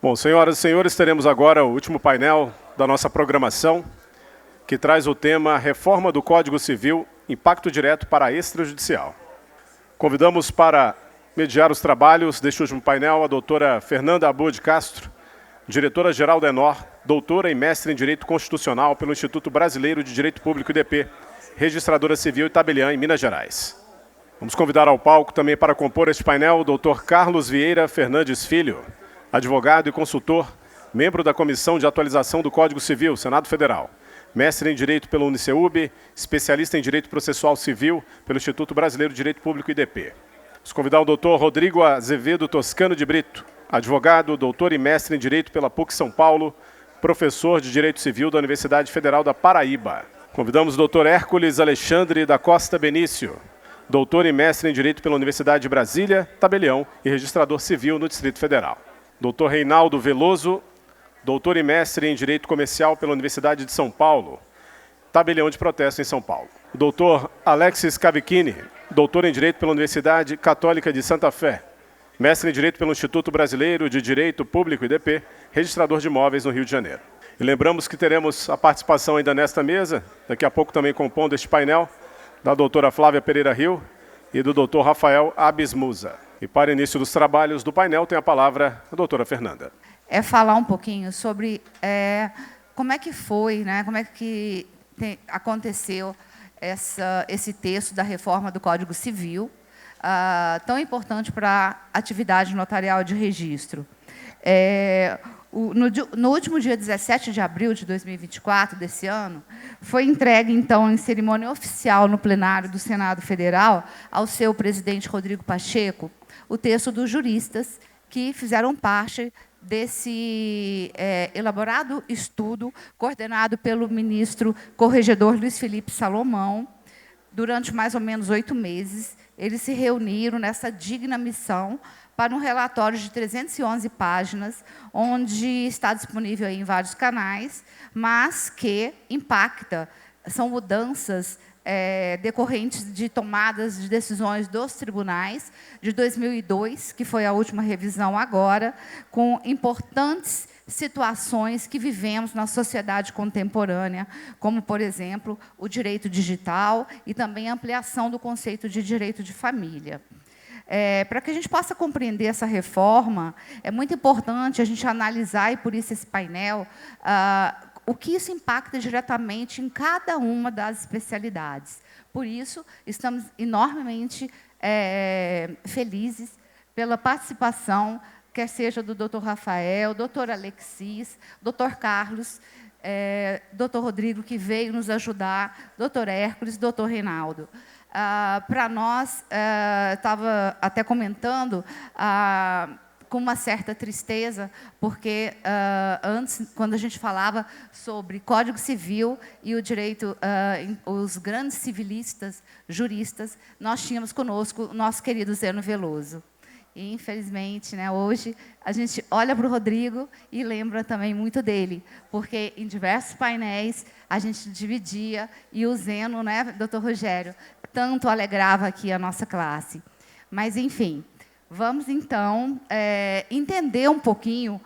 Bom, senhoras e senhores, teremos agora o último painel da nossa programação, que traz o tema Reforma do Código Civil, impacto direto para a extrajudicial. Convidamos para mediar os trabalhos deste último painel a doutora Fernanda Abud Castro, diretora-geral da ENOR, doutora e mestre em Direito Constitucional pelo Instituto Brasileiro de Direito Público IDP, registradora civil Itabeliã, em Minas Gerais. Vamos convidar ao palco também para compor este painel o doutor Carlos Vieira Fernandes Filho, advogado e consultor, membro da Comissão de Atualização do Código Civil, Senado Federal, mestre em Direito pelo UniCeub, especialista em Direito Processual Civil pelo Instituto Brasileiro de Direito Público IDP. Vamos convidar o doutor Rodrigo Azevedo Toscano de Brito, advogado, doutor e mestre em Direito pela PUC São Paulo, professor de Direito Civil da Universidade Federal da Paraíba. Convidamos o doutor Hércules Alexandre da Costa Benício, doutor e mestre em Direito pela Universidade de Brasília, Tabelião e registrador civil no Distrito Federal. Doutor Reinaldo Veloso, doutor e mestre em Direito Comercial pela Universidade de São Paulo, Tabelião de Protesto em São Paulo. Doutor Alexis Cavicchini, doutor em Direito pela Universidade Católica de Santa Fé, mestre em Direito pelo Instituto Brasileiro de Direito Público IDP, registrador de imóveis no Rio de Janeiro. E lembramos que teremos a participação ainda nesta mesa, daqui a pouco também compondo este painel, da doutora Flávia Pereira Rio e do doutor Rafael Abismusa. E para início dos trabalhos do painel tem a palavra a doutora Fernanda. Falar um pouquinho sobre como é que foi, né, como é que aconteceu esse texto da reforma do Código Civil, tão importante para a atividade notarial de registro. No último dia 17 de abril de 2024, desse ano, foi entregue, então, em cerimônia oficial no plenário do Senado Federal, ao seu presidente Rodrigo Pacheco, o texto dos juristas que fizeram parte desse elaborado estudo coordenado pelo ministro corregedor Luiz Felipe Salomão. Durante mais ou menos 8 meses, eles se reuniram nessa digna missão para um relatório de 311 páginas, onde está disponível aí em vários canais, mas que impacta, são mudanças decorrentes de tomadas de decisões dos tribunais de 2002, que foi a última revisão agora, com importantes situações que vivemos na sociedade contemporânea, como, por exemplo, o direito digital e também a ampliação do conceito de direito de família. Para que a gente possa compreender essa reforma, é muito importante a gente analisar, e por isso esse painel, o que isso impacta diretamente em cada uma das especialidades. Por isso, estamos enormemente felizes pela participação, quer seja do doutor Rafael, doutor Alexis, doutor Carlos, doutor Rodrigo, que veio nos ajudar, doutor Hércules, doutor Reinaldo. Para nós, estava até comentando, com uma certa tristeza, porque antes, quando a gente falava sobre Código Civil e o direito, os grandes civilistas, juristas, nós tínhamos conosco o nosso querido Zeno Veloso. E, infelizmente, né, hoje, a gente olha para o Rodrigo e lembra também muito dele, porque em diversos painéis a gente dividia, e o Zeno, né, doutor Rogério, tanto alegrava aqui a nossa classe. Mas, enfim, vamos, então, entender um pouquinho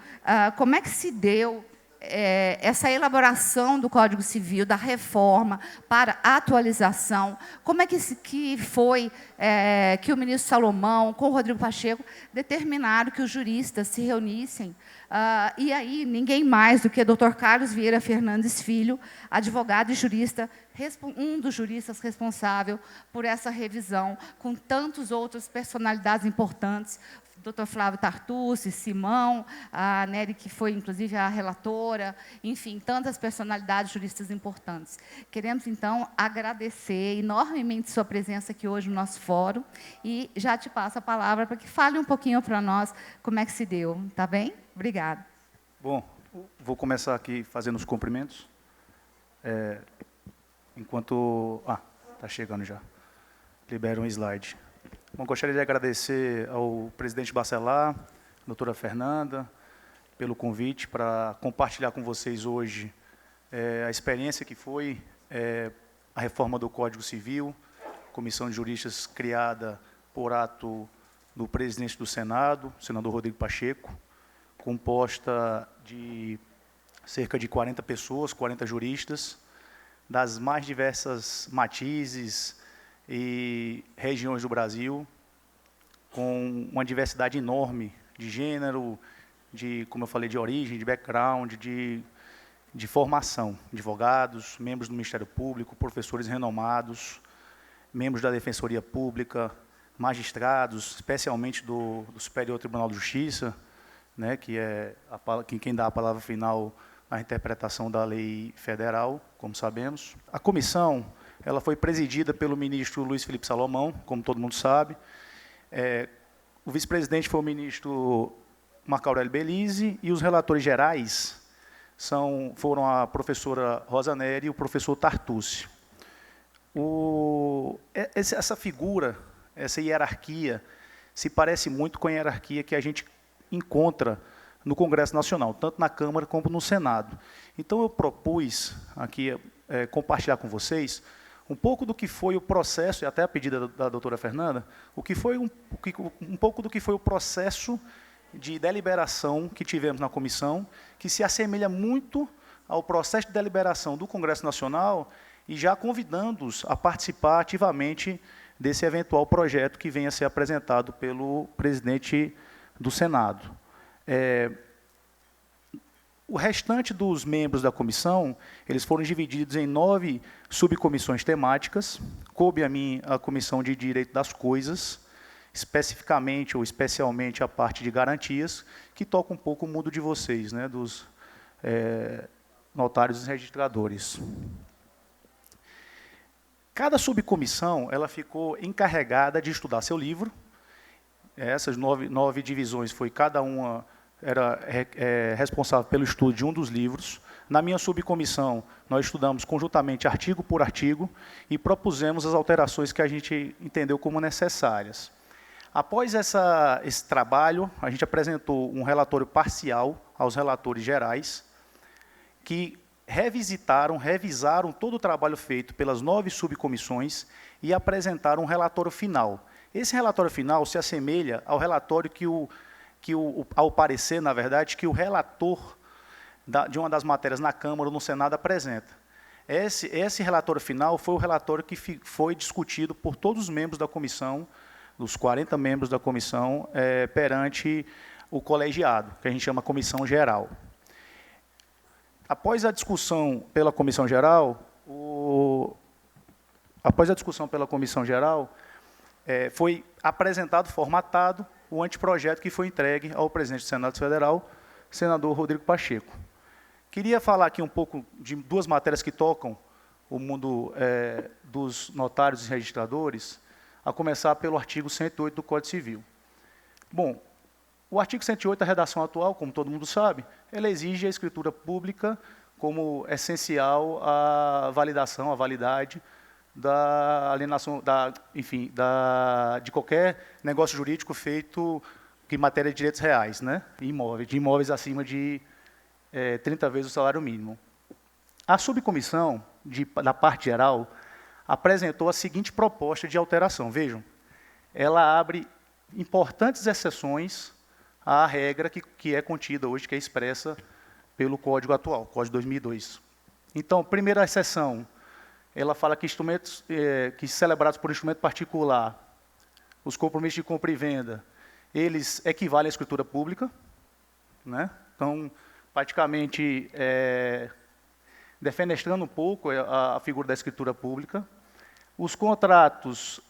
como é que se deu essa elaboração do Código Civil, da reforma para a atualização, como é que foi que o ministro Salomão, com o Rodrigo Pacheco, determinaram que os juristas se reunissem, e aí ninguém mais do que o doutor Carlos Vieira Fernandes Filho, advogado e jurista, um dos juristas responsável por essa revisão, com tantas outras personalidades importantes, Dr. Flávio Tartucci, Simão, a Nery, que foi, inclusive, a relatora, enfim, tantas personalidades juristas importantes. Queremos, então, agradecer enormemente sua presença aqui hoje no nosso fórum e já te passo a palavra para que fale um pouquinho para nós como é que se deu, tá bem? Obrigada. Bom, vou começar aqui fazendo os cumprimentos. Enquanto... está chegando já. Libera um slide. Bom, gostaria de agradecer ao presidente Bacelar, a doutora Fernanda, pelo convite para compartilhar com vocês hoje a experiência que foi a reforma do Código Civil, comissão de juristas criada por ato do presidente do Senado, senador Rodrigo Pacheco, composta de cerca de 40 pessoas, 40 juristas, das mais diversas matizes e regiões do Brasil, com uma diversidade enorme de gênero, de, como eu falei, de origem, de background, de formação, advogados, membros do Ministério Público, professores renomados, membros da Defensoria Pública, magistrados, especialmente do Superior Tribunal de Justiça, né, que é quem dá a palavra final na interpretação da lei federal, como sabemos. A comissão ela foi presidida pelo ministro Luiz Felipe Salomão, como todo mundo sabe. O vice-presidente foi o ministro Marco Aurélio Belize, e os relatores gerais foram a professora Rosa Nery e o professor Tartucci. Essa figura, essa hierarquia, se parece muito com a hierarquia que a gente encontra no Congresso Nacional, tanto na Câmara como no Senado. Então, eu propus aqui compartilhar com vocês um pouco do que foi o processo, e até a pedida da doutora Fernanda, um pouco do que foi o processo de deliberação que tivemos na comissão, que se assemelha muito ao processo de deliberação do Congresso Nacional, e já convidando-os a participar ativamente desse eventual projeto que venha a ser apresentado pelo presidente do Senado. O restante dos membros da comissão, eles foram divididos em 9 subcomissões temáticas. Coube a mim a Comissão de Direito das Coisas, especificamente ou especialmente a parte de garantias, que toca um pouco o mundo de vocês, né, dos notários e registradores. Cada subcomissão ela ficou encarregada de estudar seu livro. Essas 9 divisões, cada uma era responsável pelo estudo de um dos livros. Na minha subcomissão, nós estudamos conjuntamente artigo por artigo e propusemos as alterações que a gente entendeu como necessárias. Após esse trabalho, a gente apresentou um relatório parcial aos relatores gerais, que revisaram todo o trabalho feito pelas 9 subcomissões e apresentaram um relatório final. Esse relatório final se assemelha ao relatório ao parecer, na verdade, que o relator de uma das matérias na Câmara ou no Senado apresenta. Esse relatório final foi o relatório que foi discutido por todos os membros da comissão, dos 40 membros da comissão, perante o colegiado, que a gente chama comissão geral. Após a discussão pela comissão geral, foi apresentado, formatado, o anteprojeto que foi entregue ao presidente do Senado Federal, senador Rodrigo Pacheco. Queria falar aqui um pouco de 2 matérias que tocam o mundo dos notários e registradores, a começar pelo artigo 108 do Código Civil. Bom, o artigo 108, a redação atual, como todo mundo sabe, ela exige a escritura pública como essencial à validação, à validade da alienação, de qualquer negócio jurídico feito em matéria de direitos reais, né, de imóveis acima de 30 vezes o salário mínimo. A subcomissão da parte geral apresentou a seguinte proposta de alteração. Vejam, ela abre importantes exceções à regra que é contida hoje, que é expressa pelo Código atual, Código 2002. Então, primeira exceção, ela fala que instrumentos que celebrados por instrumento particular, os compromissos de compra e venda, eles equivalem à escritura pública, né? Então, praticamente, defenestrando um pouco a figura da escritura pública. Os contratos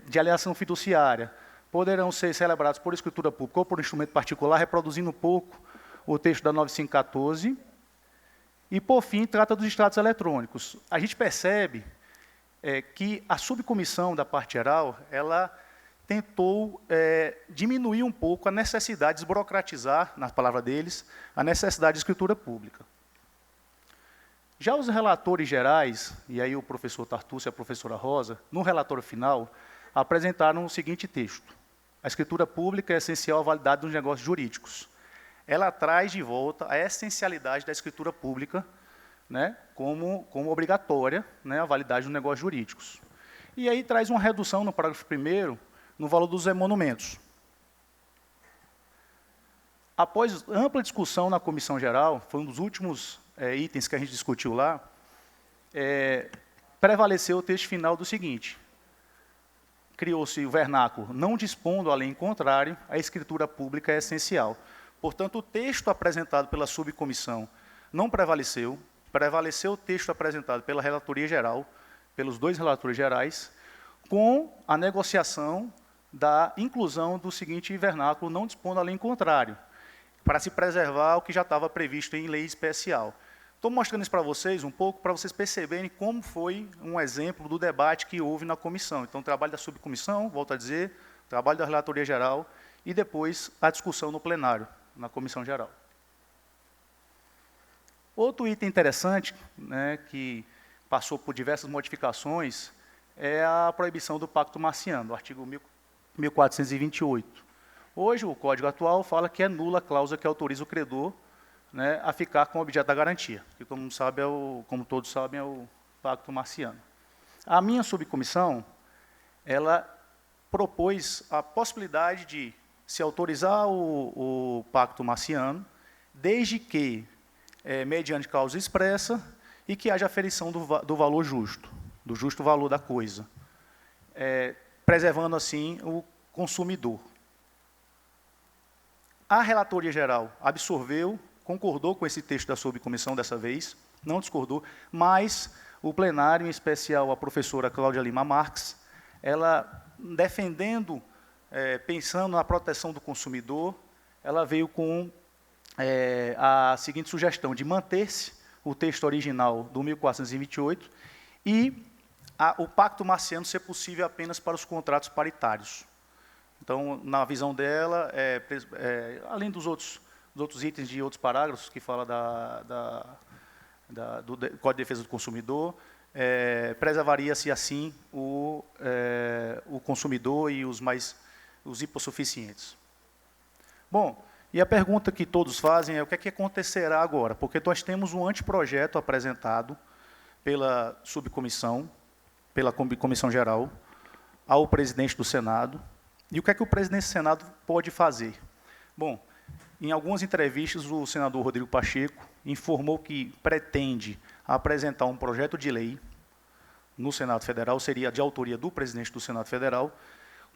de alienação fiduciária poderão ser celebrados por escritura pública ou por instrumento particular, reproduzindo um pouco o texto da 9514. E, por fim, trata dos extratos eletrônicos. A gente percebe que a subcomissão da parte geral, ela tentou diminuir um pouco a necessidade de desburocratizar, na palavra deles, a necessidade de escritura pública. Já os relatores gerais, e aí o professor Tartucci e a professora Rosa, no relatório final, apresentaram o seguinte texto: a escritura pública é essencial à validade dos negócios jurídicos. Ela traz de volta a essencialidade da escritura pública, né, como obrigatória, né, a validade dos negócios jurídicos. E aí traz uma redução no parágrafo 1º no valor dos emolumentos. após ampla discussão na comissão geral, foi um dos últimos itens que a gente discutiu lá, prevaleceu o texto final do seguinte: criou-se o vernáculo, não dispondo a lei em contrário, a escritura pública é essencial. Portanto, o texto apresentado pela subcomissão não prevaleceu, prevaleceu o texto apresentado pela relatoria geral, pelos dois relatores gerais, com a negociação da inclusão do seguinte vernáculo, não dispondo a lei em contrário, para se preservar o que já estava previsto em lei especial. Estou mostrando isso para vocês um pouco, para vocês perceberem como foi um exemplo do debate que houve na comissão. Então, o trabalho da subcomissão, volto a dizer, o trabalho da relatoria geral, e depois a discussão no plenário, na comissão geral. Outro item interessante, né, que passou por diversas modificações, é a proibição do pacto marciano, o artigo 1428. Hoje, o Código atual fala que é nula a cláusula que autoriza o credor, né, a ficar com o objeto da garantia, que, como todos sabem, é o pacto marciano. A minha subcomissão, ela propôs a possibilidade de se autorizar o pacto marciano, desde que, mediante cláusula expressa, e que haja aferição do valor justo, do justo valor da coisa, preservando, assim, o consumidor. A relatoria geral absorveu, concordou com esse texto da subcomissão dessa vez, não discordou, mas o plenário, em especial a professora Cláudia Lima Marques, ela, defendendo, pensando na proteção do consumidor, ela veio com a seguinte sugestão, de manter-se o texto original do 1428 e o pacto marciano ser possível apenas para os contratos paritários. Então, na visão dela, além dos outros itens de outros parágrafos que fala do Código de Defesa do Consumidor, preservaria-se, assim, o consumidor e os hipossuficientes. Bom, e a pergunta que todos fazem é o que é que acontecerá agora? Porque nós temos um anteprojeto apresentado pela subcomissão, pela comissão geral, ao presidente do Senado. E o que é que o presidente do Senado pode fazer? Bom, em algumas entrevistas, o senador Rodrigo Pacheco informou que pretende apresentar um projeto de lei no Senado Federal, seria de autoria do presidente do Senado Federal,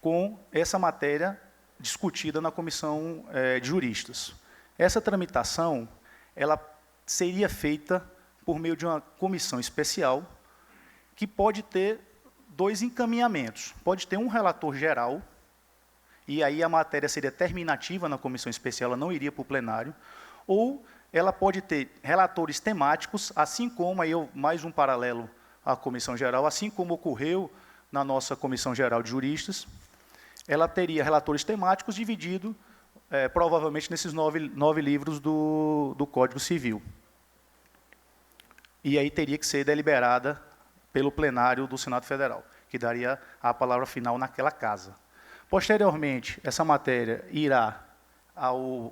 com essa matéria discutida na comissão de juristas. Essa tramitação, ela seria feita por meio de uma comissão especial que pode ter dois encaminhamentos. Pode ter um relator geral, e aí a matéria seria terminativa na comissão especial, ela não iria para o plenário, ou ela pode ter relatores temáticos, assim como, aí mais um paralelo à comissão geral, assim como ocorreu na nossa comissão geral de juristas, ela teria relatores temáticos divididos, provavelmente, nesses nove livros do Código Civil. E aí teria que ser deliberada pelo plenário do Senado Federal, que daria a palavra final naquela casa. Posteriormente, essa matéria irá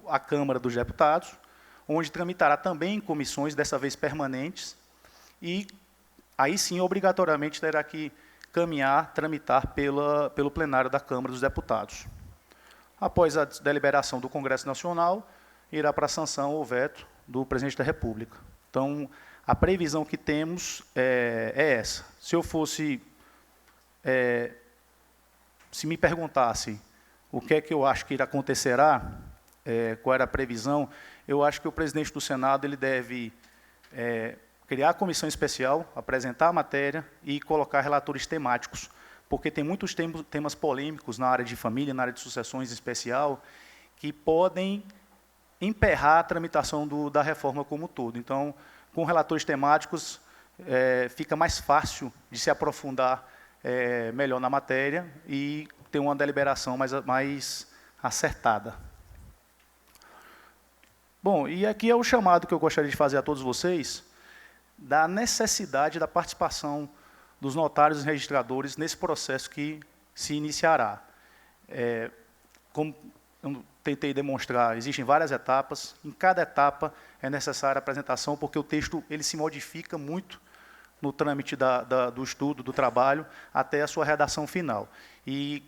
à Câmara dos Deputados, onde tramitará também em comissões, dessa vez permanentes, e aí sim, obrigatoriamente, terá que tramitar pelo plenário da Câmara dos Deputados. Após a deliberação do Congresso Nacional, irá para a sanção ou veto do presidente da República. Então, a previsão que temos é essa. Se eu fosse... se me perguntasse o que é que eu acho que acontecerá, qual era a previsão, eu acho que o presidente do Senado ele deve criar a comissão especial, apresentar a matéria e colocar relatores temáticos, porque tem muitos temas polêmicos na área de família, na área de sucessões em especial, que podem emperrar a tramitação da reforma como um todo. Então, com relatores temáticos, fica mais fácil de se aprofundar melhor na matéria e ter uma deliberação mais acertada. Bom, e aqui é o chamado que eu gostaria de fazer a todos vocês, da necessidade da participação dos notários e registradores nesse processo que se iniciará. Como eu tentei demonstrar, existem várias etapas, em cada etapa é necessária a apresentação, porque o texto ele se modifica muito no trâmite do estudo, do trabalho, até a sua redação final. E,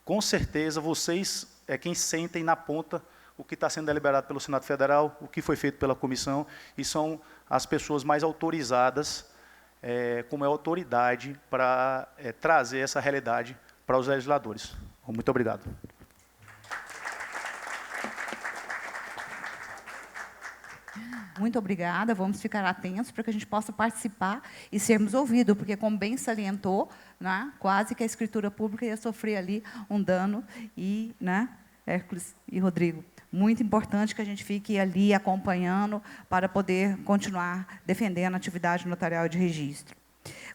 com certeza, vocês é quem sentem na ponta o que está sendo deliberado pelo Senado Federal, o que foi feito pela comissão, e são as pessoas mais autorizadas, como autoridade, para trazer essa realidade para os legisladores. Muito obrigado. Muito obrigada, vamos ficar atentos para que a gente possa participar e sermos ouvidos, porque, como bem salientou, né, quase que a escritura pública ia sofrer ali um dano, e, né, Hércules e Rodrigo, muito importante que a gente fique ali acompanhando para poder continuar defendendo a atividade notarial de registro.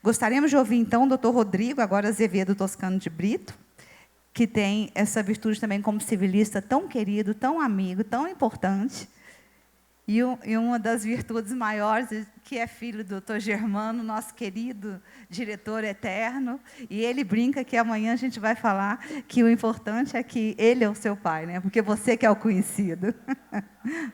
Gostaríamos de ouvir, então, o doutor Rodrigo, agora Azevedo Toscano de Brito, que tem essa virtude também como civilista tão querido, tão amigo, tão importante, e uma das virtudes maiores, que é filho do doutor Germano, nosso querido diretor eterno, e ele brinca que amanhã a gente vai falar que o importante é que ele é o seu pai, né? Porque você que é o conhecido.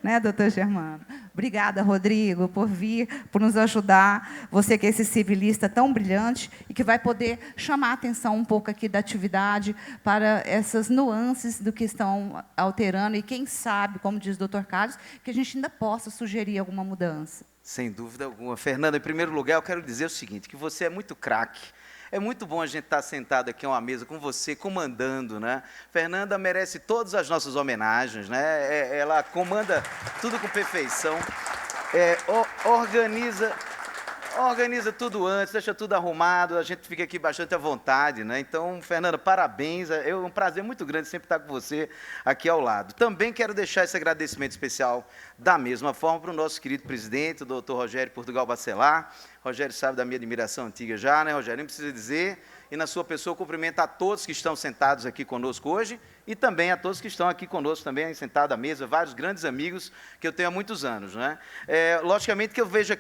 Né, doutor Germano? Obrigada, Rodrigo, por vir, por nos ajudar. Você que é esse civilista tão brilhante e que vai poder chamar a atenção um pouco aqui da atividade para essas nuances do que estão alterando e, quem sabe, como diz o doutor Carlos, que a gente ainda possa sugerir alguma mudança. Sem dúvida alguma. Fernanda, em primeiro lugar, eu quero dizer o seguinte, que você é muito craque. É muito bom a gente estar sentado aqui a uma mesa com você, comandando, né? Fernanda merece todas as nossas homenagens, né? Ela comanda tudo com perfeição, organiza tudo antes, deixa tudo arrumado, a gente fica aqui bastante à vontade, né? Então, Fernanda, parabéns, é um prazer muito grande sempre estar com você aqui ao lado. Também quero deixar esse agradecimento especial da mesma forma para o nosso querido presidente, o doutor Rogério Portugal Bacelar. Rogério sabe da minha admiração antiga já, né, Rogério? Nem precisa dizer. E, na sua pessoa, cumprimento a todos que estão sentados aqui conosco hoje e também a todos que estão aqui conosco também, sentados à mesa, vários grandes amigos que eu tenho há muitos anos, né? Logicamente que eu vejo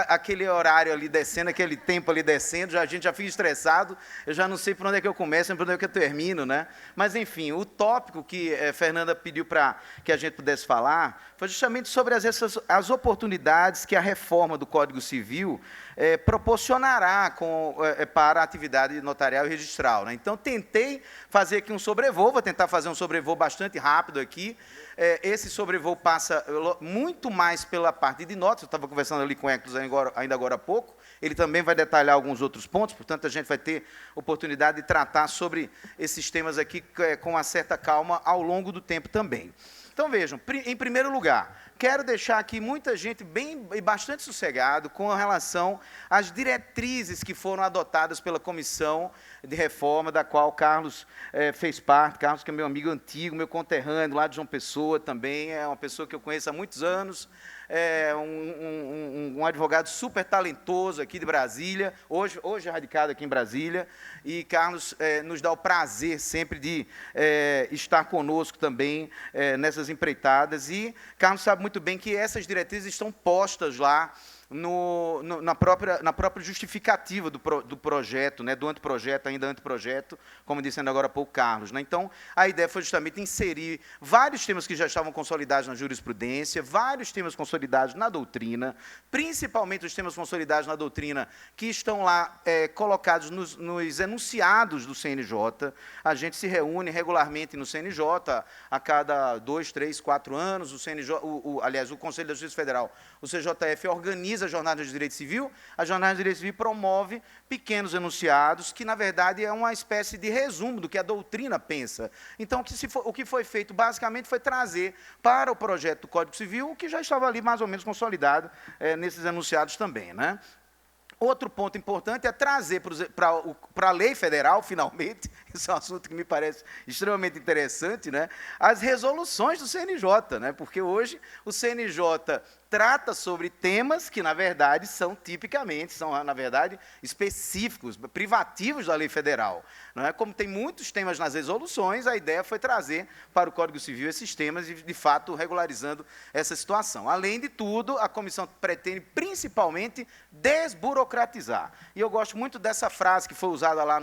aquele horário ali descendo, aquele tempo ali descendo, a gente já fica estressado, eu já não sei por onde é que eu começo, nem por onde é que eu termino, né? Mas, enfim, o tópico que Fernanda pediu para que a gente pudesse falar foi justamente sobre as oportunidades que a reforma do Código Civil proporcionará para a atividade notarial e registral, né? Então, tentei fazer aqui um sobrevoo, vou tentar fazer um sobrevoo bastante rápido aqui. Esse sobrevoo passa muito mais pela parte de notas, eu estava conversando ali com o Hércules ainda agora há pouco, ele também vai detalhar alguns outros pontos, portanto, a gente vai ter oportunidade de tratar sobre esses temas aqui com uma certa calma ao longo do tempo também. Então, vejam, em primeiro lugar, quero deixar aqui muita gente bastante sossegado com relação às diretrizes que foram adotadas pela comissão de reforma, da qual Carlos fez parte. Carlos, que é meu amigo antigo, meu conterrâneo, lá de João Pessoa também, é uma pessoa que eu conheço há muitos anos, um advogado super talentoso aqui de Brasília, hoje radicado aqui em Brasília, e Carlos nos dá o prazer sempre de estar conosco também nessas empreitadas, e Carlos sabe muito bem que essas diretrizes estão postas lá na própria justificativa do projeto, né, do anteprojeto, ainda anteprojeto, como disse ainda agora há pouco Carlos, né? Então, a ideia foi justamente inserir vários temas que já estavam consolidados na jurisprudência, vários temas consolidados na doutrina, principalmente os temas consolidados na doutrina que estão lá colocados nos enunciados do CNJ. A gente se reúne regularmente no CNJ, a cada 2, 3, 4 anos, o CNJ, aliás, o Conselho da Justiça Federal, o CJF, organiza a Jornada de Direito Civil. A Jornada de Direito Civil promove pequenos enunciados, que, na verdade, é uma espécie de resumo do que a doutrina pensa. Então, o que foi feito, basicamente, foi trazer para o projeto do Código Civil o que já estava ali, mais ou menos, consolidado nesses enunciados também, né? Outro ponto importante é trazer para a lei federal, finalmente, isso é um assunto que me parece extremamente interessante, né, as resoluções do CNJ, né, porque hoje o CNJ trata sobre temas que, na verdade, são específicos, privativos da lei federal. Não é? Como tem muitos temas nas resoluções, a ideia foi trazer para o Código Civil esses temas e, de fato, regularizando essa situação. Além de tudo, a comissão pretende, principalmente, desburocratizar. E eu gosto muito dessa frase que foi usada lá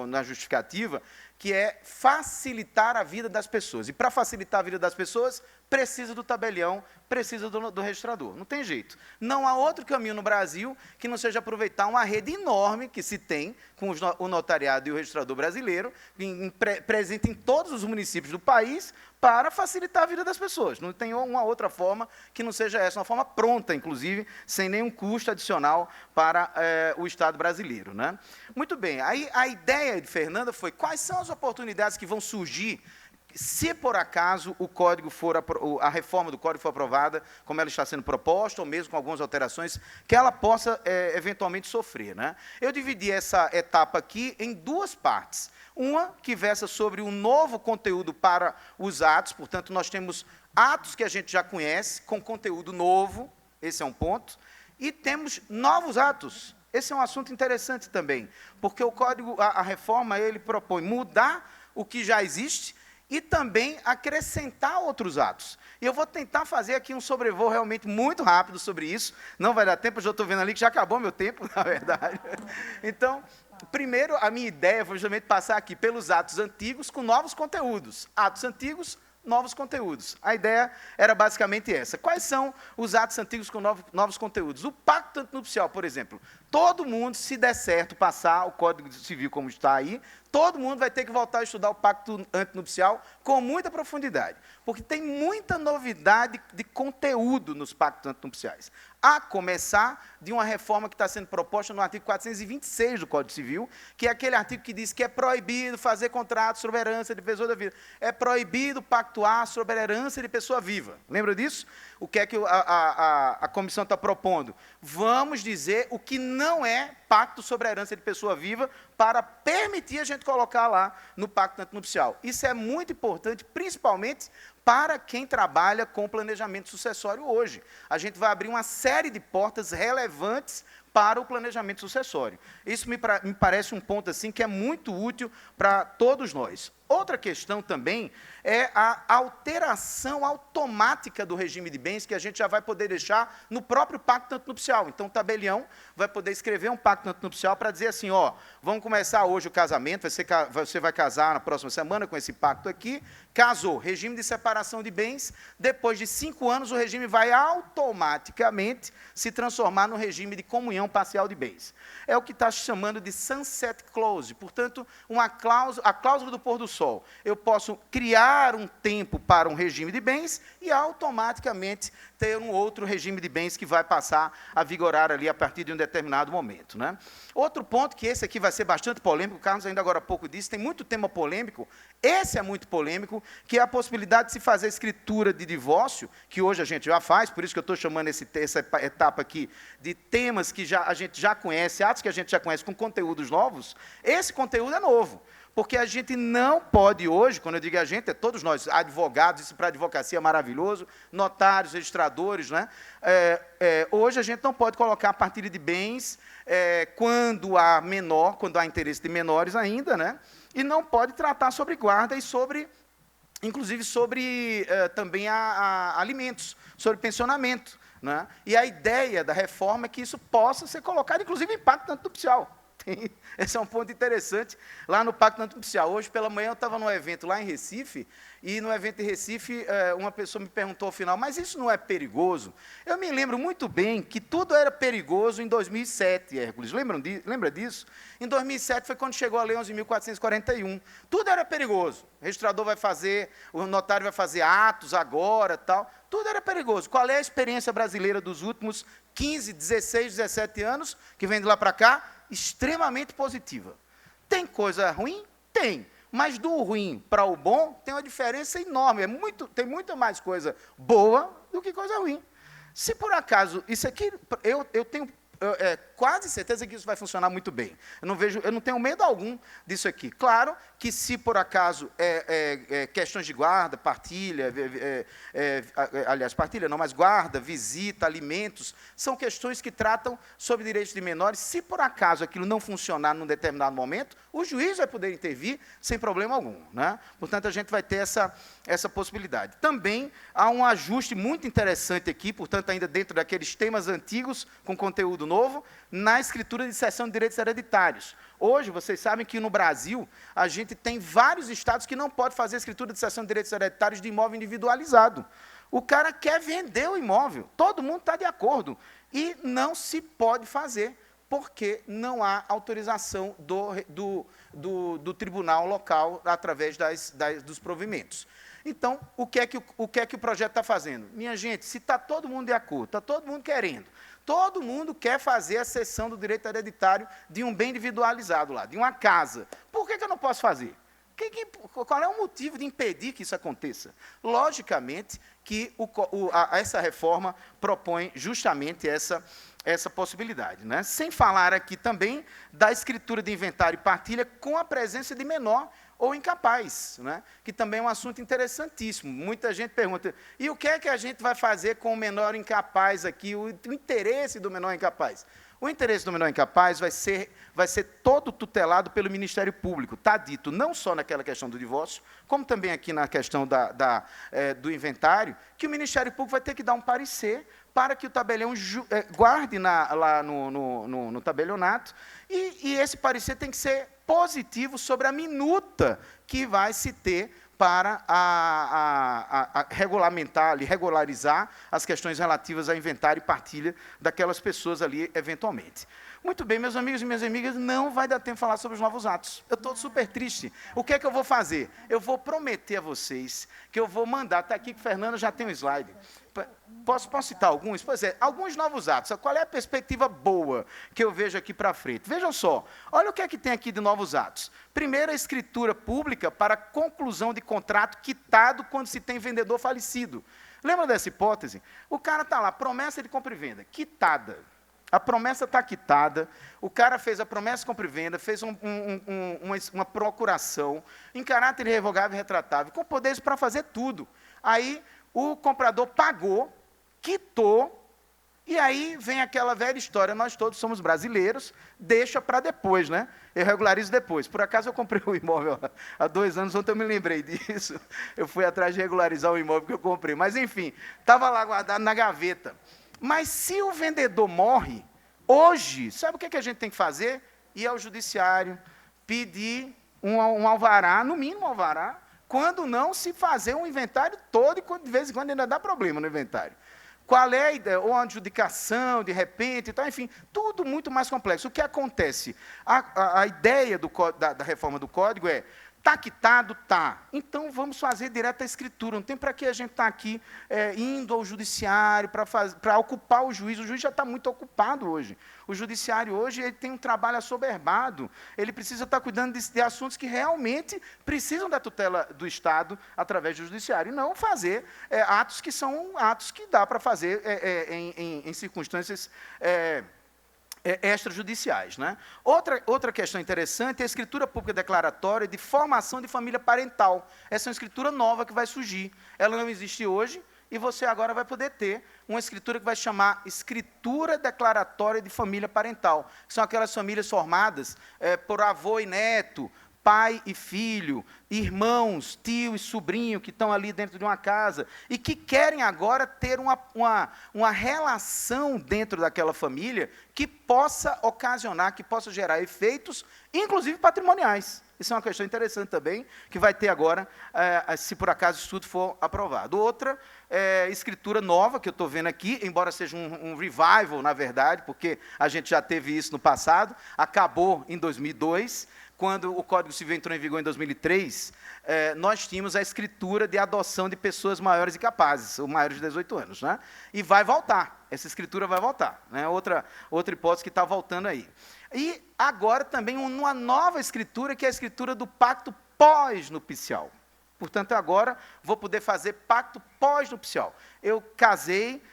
na justificativa, que é facilitar a vida das pessoas. E, para facilitar a vida das pessoas, precisa do tabelião, precisa do registrador. Não tem jeito. Não há outro caminho no Brasil que não seja aproveitar uma rede enorme que se tem com o notariado e o registrador brasileiro, presente em todos os municípios do país, para facilitar a vida das pessoas. Não tem uma outra forma que não seja essa, uma forma pronta, inclusive, sem nenhum custo adicional para o Estado brasileiro, né? Muito bem, aí a ideia de Fernanda foi quais são as oportunidades que vão surgir se, por acaso, a reforma do Código for aprovada, como ela está sendo proposta, ou mesmo com algumas alterações, que ela possa, eventualmente, sofrer, né? Eu dividi essa etapa aqui em duas partes. Uma que versa sobre um novo conteúdo para os atos, portanto, nós temos atos que a gente já conhece, com conteúdo novo, esse é um ponto, e temos novos atos. Esse é um assunto interessante também, porque o Código, a reforma, ele propõe mudar o que já existe e também acrescentar outros atos. E eu vou tentar fazer aqui um sobrevoo realmente muito rápido sobre isso. Não vai dar tempo, eu já estou vendo ali que já acabou meu tempo, na verdade. Então, primeiro, a minha ideia foi justamente passar aqui pelos atos antigos com novos conteúdos. Atos antigos, novos conteúdos. A ideia era basicamente essa. Quais são os atos antigos com novos conteúdos? O pacto antinupcial, por exemplo. Todo mundo, se der certo passar o Código Civil como está aí, todo mundo vai ter que voltar a estudar o pacto antinupcial com muita profundidade, porque tem muita novidade de conteúdo nos pactos antinupciais. A começar de uma reforma que está sendo proposta no artigo 426 do Código Civil, que é aquele artigo que diz que é proibido fazer contrato sobre a herança de pessoa da vida. É proibido pactuar sobre a herança de pessoa viva. Lembra disso? O que é que a comissão está propondo? Vamos dizer o que não é pacto sobre a herança de pessoa viva para permitir a gente colocar lá no pacto antinupcial. Isso é muito importante, principalmente para quem trabalha com planejamento sucessório hoje. A gente vai abrir uma série de portas relevantes para o planejamento sucessório. Isso me parece um ponto assim que é muito útil para todos nós. Outra questão também é a alteração automática do regime de bens, que a gente já vai poder deixar no próprio pacto antinupcial. Então, o tabelião vai poder escrever um pacto antinupcial para dizer assim, ó, vamos começar hoje o casamento, você vai casar na próxima semana com esse pacto aqui, casou, regime de separação de bens, depois de 5 anos o regime vai automaticamente se transformar no regime de comunhão parcial de bens. É o que está chamando de sunset clause, portanto, a cláusula do pôr do sol. Eu posso criar um tempo para um regime de bens e automaticamente ter um outro regime de bens que vai passar a vigorar ali a partir de um determinado momento, né? Outro ponto, que esse aqui vai ser bastante polêmico, o Carlos ainda agora há pouco disse, tem muito tema polêmico, esse é muito polêmico, que é a possibilidade de se fazer escritura de divórcio, que hoje a gente já faz, por isso que eu estou chamando essa etapa aqui de temas que a gente já conhece, atos que a gente já conhece com conteúdos novos. Esse conteúdo é novo. Porque a gente não pode hoje, quando eu digo a gente, é todos nós, advogados, isso para a advocacia é maravilhoso, notários, registradores, né? Hoje a gente não pode colocar a partilha de bens quando há interesse de menores ainda, né? E não pode tratar sobre guarda e sobre, inclusive sobre também alimentos, sobre pensionamento, né? E a ideia da reforma é que isso possa ser colocado, inclusive, em pacto antinupcial. Esse é um ponto interessante lá no Pacto Antinupcial. Hoje, pela manhã, eu estava num evento lá em Recife, e no evento em Recife, uma pessoa me perguntou ao final, mas isso não é perigoso? Eu me lembro muito bem que tudo era perigoso em 2007, Hércules. Lembra disso? Em 2007 foi quando chegou a Lei 11.441. Tudo era perigoso. O registrador vai fazer, o notário vai fazer atos agora, tal. Tudo era perigoso. Qual é a experiência brasileira dos últimos 15, 16, 17 anos, que vem de lá para cá? Extremamente positiva. Tem coisa ruim? Tem. Mas do ruim para o bom tem uma diferença enorme. Tem muita mais coisa boa do que coisa ruim. Se por acaso, isso aqui, eu tenho quase certeza que isso vai funcionar muito bem. Eu não tenho medo algum disso aqui. Claro que se por acaso questões de guarda, partilha, aliás, partilha não, mas guarda, visita, alimentos, são questões que tratam sobre direitos de menores. Se por acaso aquilo não funcionar num determinado momento, o juiz vai poder intervir sem problema algum, né? Portanto, a gente vai ter essa possibilidade. Também há um ajuste muito interessante aqui, portanto, ainda dentro daqueles temas antigos com conteúdo novo na escritura de cessão de direitos hereditários. Hoje, vocês sabem que no Brasil, a gente tem vários estados que não podem fazer escritura de cessão de direitos hereditários de imóvel individualizado. O cara quer vender o imóvel, todo mundo está de acordo, e não se pode fazer, porque não há autorização do tribunal local através dos provimentos. Então, o que é que o projeto está fazendo? Minha gente, se está todo mundo de acordo, está todo mundo querendo, todo mundo quer fazer a cessão do direito hereditário de um bem individualizado lá, de uma casa. Por que eu não posso fazer? Qual é o motivo de impedir que isso aconteça? Logicamente que essa reforma propõe justamente essa possibilidade, né? Sem falar aqui também da escritura de inventário e partilha com a presença de menor ou incapaz, né? Que também é um assunto interessantíssimo. Muita gente pergunta, e o que é que a gente vai fazer com o menor incapaz aqui, o interesse do menor incapaz? O interesse do menor incapaz vai ser todo tutelado pelo Ministério Público. Está dito não só naquela questão do divórcio, como também aqui na questão do inventário, que o Ministério Público vai ter que dar um parecer para que o tabelião guarde lá no tabelionato, e esse parecer tem que ser positivo sobre a minuta que vai se ter para regularizar as questões relativas a inventário e partilha daquelas pessoas ali, eventualmente. Muito bem, meus amigos e minhas amigas, não vai dar tempo de falar sobre os novos atos. Eu estou super triste. O que é que eu vou fazer? Eu vou prometer a vocês que eu vou mandar, está aqui que o Fernando já tem um slide. Posso citar alguns? Pois é, alguns novos atos. Qual é a perspectiva boa que eu vejo aqui para frente? Vejam só, olha o que é que tem aqui de novos atos. Primeiro, a escritura pública para conclusão de contrato quitado quando se tem vendedor falecido. Lembra dessa hipótese? O cara está lá, promessa de compra e venda, quitada. A promessa está quitada, o cara fez a promessa de compra e venda, fez uma procuração em caráter irrevogável e retratável, com poderes para fazer tudo. Aí, o comprador pagou, quitou, e aí vem aquela velha história, nós todos somos brasileiros, deixa para depois, né? Eu regularizo depois. Por acaso eu comprei o imóvel há 2 anos, ontem eu me lembrei disso. Eu fui atrás de regularizar o imóvel que eu comprei. Mas, enfim, estava lá guardado na gaveta. Mas se o vendedor morre, hoje, sabe o que a gente tem que fazer? Ir ao judiciário, pedir um alvará, no mínimo um alvará, quando não se fazer um inventário todo, e de vez em quando ainda dá problema no inventário. Qual é a ideia? Ou a adjudicação, de repente, então, enfim, tudo muito mais complexo. O que acontece? A ideia da reforma do Código é, está quitado? Tá. Então, vamos fazer direto a escritura. Não tem para que a gente estar aqui indo ao judiciário para ocupar o juiz. O juiz já está muito ocupado hoje. O judiciário hoje ele tem um trabalho assoberbado. Ele precisa estar cuidando de assuntos que realmente precisam da tutela do Estado através do judiciário. E não fazer atos que são atos que dá para fazer em circunstâncias extrajudiciais, né? Outra questão interessante é a escritura pública declaratória de formação de família parental. Essa é uma escritura nova que vai surgir. Ela não existe hoje e você agora vai poder ter uma escritura que vai chamar escritura declaratória de família parental. São aquelas famílias formadas por avô e neto, pai e filho, irmãos, tio e sobrinho que estão ali dentro de uma casa e que querem agora ter uma relação dentro daquela família que possa ocasionar, que possa gerar efeitos, inclusive patrimoniais. Isso é uma questão interessante também, que vai ter agora, se por acaso isso tudo for aprovado. Outra escritura nova, que eu estou vendo aqui, embora seja um revival, na verdade, porque a gente já teve isso no passado, acabou em 2002, quando o Código Civil entrou em vigor em 2003, nós tínhamos a escritura de adoção de pessoas maiores e capazes, ou maiores de 18 anos, né? E vai voltar, essa escritura vai voltar, né? Outra hipótese que está voltando aí. E agora também uma nova escritura, que é a escritura do pacto pós-nupcial. Portanto, agora vou poder fazer pacto pós-nupcial. Eu casei,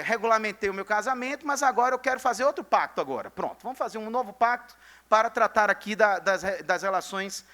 regulamentei o meu casamento, mas agora eu quero fazer outro pacto agora. Pronto, vamos fazer um novo pacto para tratar aqui das relações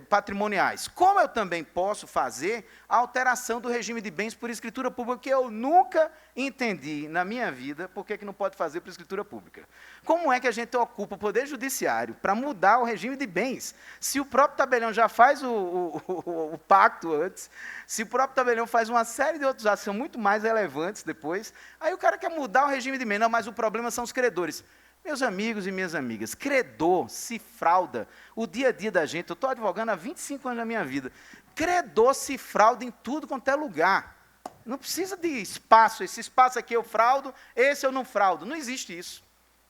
patrimoniais, como eu também posso fazer a alteração do regime de bens por escritura pública, que eu nunca entendi na minha vida por que não pode fazer por escritura pública. Como é que a gente ocupa o Poder Judiciário para mudar o regime de bens? Se o próprio tabelião já faz o pacto antes, se o próprio tabelião faz uma série de outros atos que são muito mais relevantes depois, aí o cara quer mudar o regime de bens. Não, mas o problema são os credores. Meus amigos e minhas amigas, credor se frauda o dia a dia da gente. Eu estou advogando há 25 anos da minha vida. Credor se frauda em tudo quanto é lugar. Não precisa de espaço. Esse espaço aqui eu fraudo, esse eu não fraudo. Não existe isso.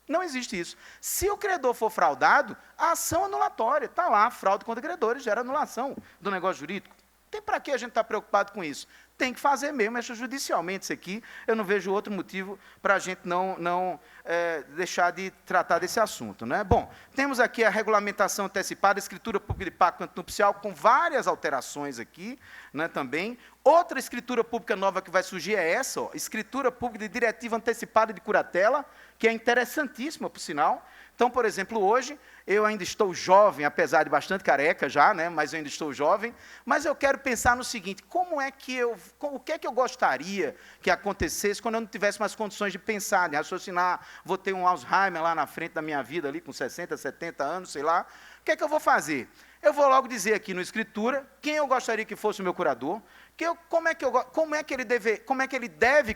Não existe isso. Se o credor for fraudado, a ação anulatória. Está lá, fraude contra credores, gera anulação do negócio jurídico. Tem para que a gente estar preocupado com isso? Tem que fazer mesmo extrajudicialmente isso aqui. Eu não vejo outro motivo para a gente não deixar de tratar desse assunto. Né? Bom, temos aqui a regulamentação antecipada, escritura pública de pacto antinupcial, com várias alterações aqui, né, também. Outra escritura pública nova que vai surgir é essa, ó, escritura pública de diretiva antecipada de curatela, que é interessantíssima, por sinal. Então, por exemplo, hoje, eu ainda estou jovem, apesar de bastante careca já, né, mas eu ainda estou jovem, mas eu quero pensar no seguinte, o que é que eu gostaria que acontecesse quando eu não tivesse mais condições de pensar, de raciocinar, vou ter um Alzheimer lá na frente da minha vida, ali com 60, 70 anos, sei lá, o que é que eu vou fazer? Eu vou logo dizer aqui no Escritura quem eu gostaria que fosse o meu curador, como é que ele deve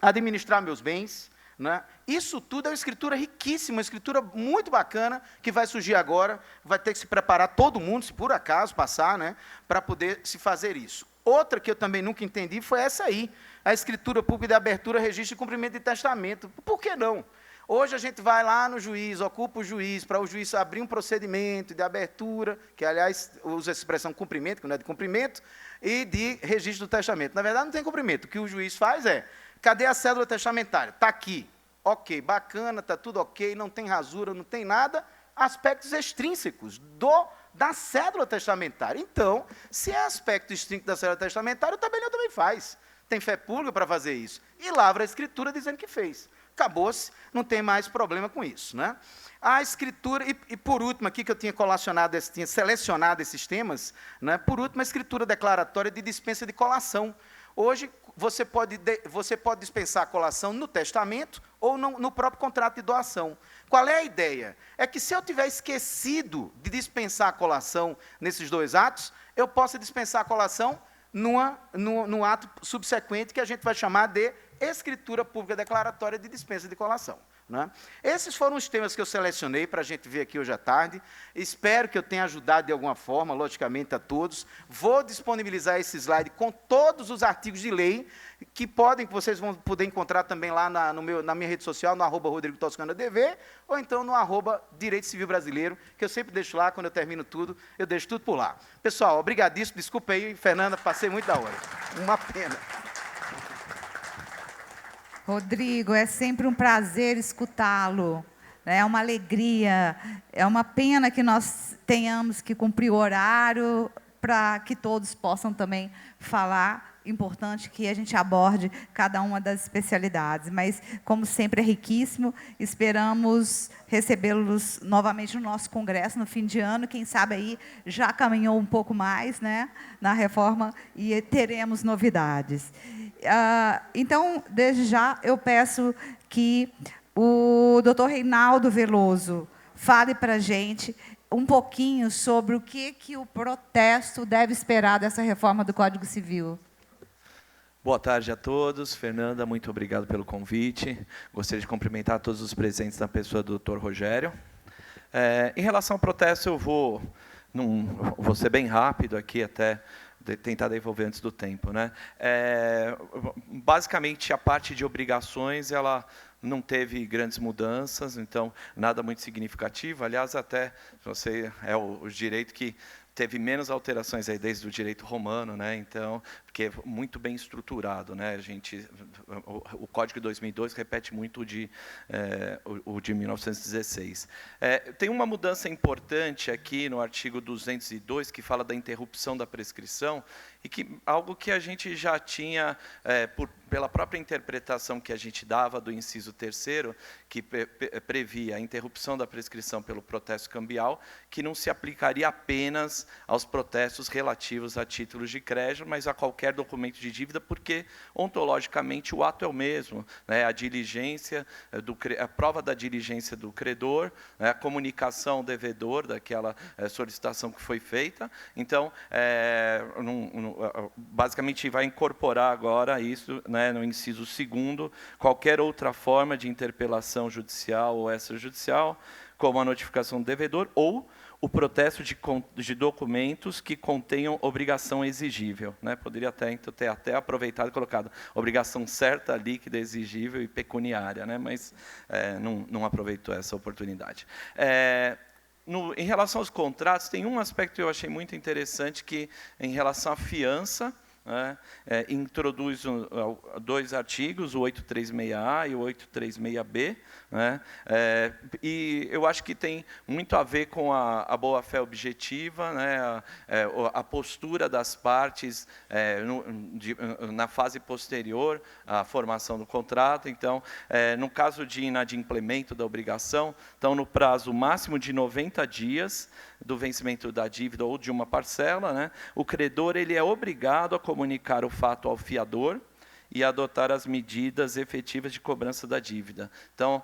administrar meus bens, né? Isso tudo é uma escritura riquíssima, uma escritura muito bacana, que vai surgir agora, vai ter que se preparar todo mundo, se por acaso passar, né, para poder se fazer isso. Outra que eu também nunca entendi foi essa aí, a escritura pública de abertura, registro e cumprimento de testamento. Por que não? Hoje a gente vai lá no juiz, ocupa o juiz, para o juiz abrir um procedimento de abertura, que, aliás, usa a expressão cumprimento, que não é de cumprimento, e de registro do testamento. Na verdade, não tem cumprimento. O que o juiz faz é, cadê a cédula testamentária? Está aqui. Ok, bacana, está tudo ok, não tem rasura, não tem nada. Aspectos extrínsecos da cédula testamentária. Então, se é aspecto extrínseco da cédula testamentária, o tabelião também faz. Tem fé pública para fazer isso. E lavra a escritura dizendo que fez. Acabou-se, não tem mais problema com isso. Né? A escritura, e por último, aqui que eu tinha selecionado esses temas, né, por último, a escritura declaratória de dispensa de colação. Hoje, você pode dispensar a colação no testamento ou no próprio contrato de doação. Qual é a ideia? É que se eu tiver esquecido de dispensar a colação nesses dois atos, eu posso dispensar a colação num ato subsequente que a gente vai chamar de escritura pública declaratória de dispensa de colação. Né? Esses foram os temas que eu selecionei para a gente ver aqui hoje à tarde. Espero que eu tenha ajudado de alguma forma, logicamente, a todos. Vou disponibilizar esse slide com todos os artigos de lei que vocês vão poder encontrar também lá na minha rede social, no @RodrigoToscanaDV, ou então no @Direito Civil Brasileiro, que eu sempre deixo lá, quando eu termino tudo, eu deixo tudo por lá. Pessoal, obrigadíssimo, desculpa aí, Fernanda, passei muito da hora. Uma pena. Rodrigo, é sempre um prazer escutá-lo. É uma alegria, é uma pena que nós tenhamos que cumprir o horário para que todos possam também falar. Importante que a gente aborde cada uma das especialidades. Mas, como sempre, é riquíssimo. Esperamos recebê-los novamente no nosso congresso no fim de ano. Quem sabe aí já caminhou um pouco mais, né, na reforma e teremos novidades. Então, desde já, eu peço que o doutor Reinaldo Veloso fale para a gente um pouquinho sobre o que o protesto deve esperar dessa reforma do Código Civil. Boa tarde a todos. Fernanda, muito obrigado pelo convite. Gostaria de cumprimentar todos os presentes na pessoa do Dr. Rogério. Em relação ao protesto, eu vou ser bem rápido aqui, até tentar devolver antes do tempo. Né? Basicamente, a parte de obrigações, ela não teve grandes mudanças, então, nada muito significativo. Aliás, até você é o direito que teve menos alterações aí desde o direito romano, né? Então, porque é muito bem estruturado, né? O Código de 2002 repete muito o de 1916. Tem uma mudança importante aqui no artigo 202, que fala da interrupção da prescrição, e algo que a gente já tinha, pela própria interpretação que a gente dava do inciso 3º, que previa a interrupção da prescrição pelo protesto cambial, que não se aplicaria apenas aos protestos relativos a títulos de crédito, mas a qualquer documento de dívida, porque, ontologicamente, o ato é o mesmo, né? A prova da diligência do credor, né? A comunicação ao devedor daquela solicitação que foi feita. Então, basicamente, vai incorporar agora isso, né, no inciso 2º, qualquer outra forma de interpelação judicial ou extrajudicial, como a notificação do devedor ou o protesto de documentos que contenham obrigação exigível, né? Poderia então, ter até aproveitado e colocado obrigação certa, líquida, exigível e pecuniária, né? Mas não aproveitou essa oportunidade. Em relação aos contratos, tem um aspecto que eu achei muito interessante, que, em relação à fiança, né, introduz 2 artigos, o 836A e o 836B, né, e eu acho que tem muito a ver com a boa-fé objetiva, né, a postura das partes na fase posterior à formação do contrato. Então, no caso de inadimplemento da obrigação, então, no prazo máximo de 90 dias do vencimento da dívida ou de uma parcela, né, o credor ele é obrigado a comunicar o fato ao fiador e adotar as medidas efetivas de cobrança da dívida. Então,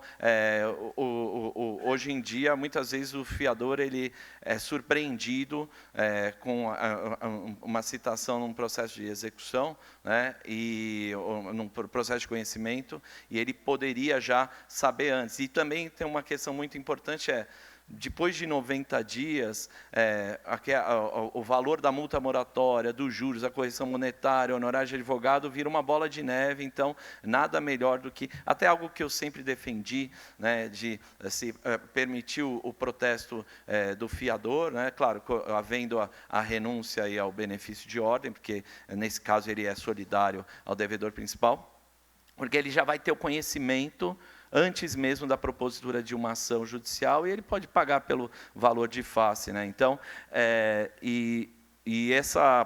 hoje em dia, muitas vezes o fiador ele é surpreendido com uma citação num processo de execução, né, ou num processo de conhecimento, e ele poderia já saber antes. E também tem uma questão muito importante, depois de 90 dias, o valor da multa moratória, dos juros, a correção monetária, honorário de advogado, vira uma bola de neve. Então, nada melhor do que... Até algo que eu sempre defendi, né, de se permitir o protesto do fiador, né, claro, havendo a renúncia e ao benefício de ordem, porque, nesse caso, ele é solidário ao devedor principal, porque ele já vai ter o conhecimento antes mesmo da propositura de uma ação judicial, e ele pode pagar pelo valor de face, né? Então, essa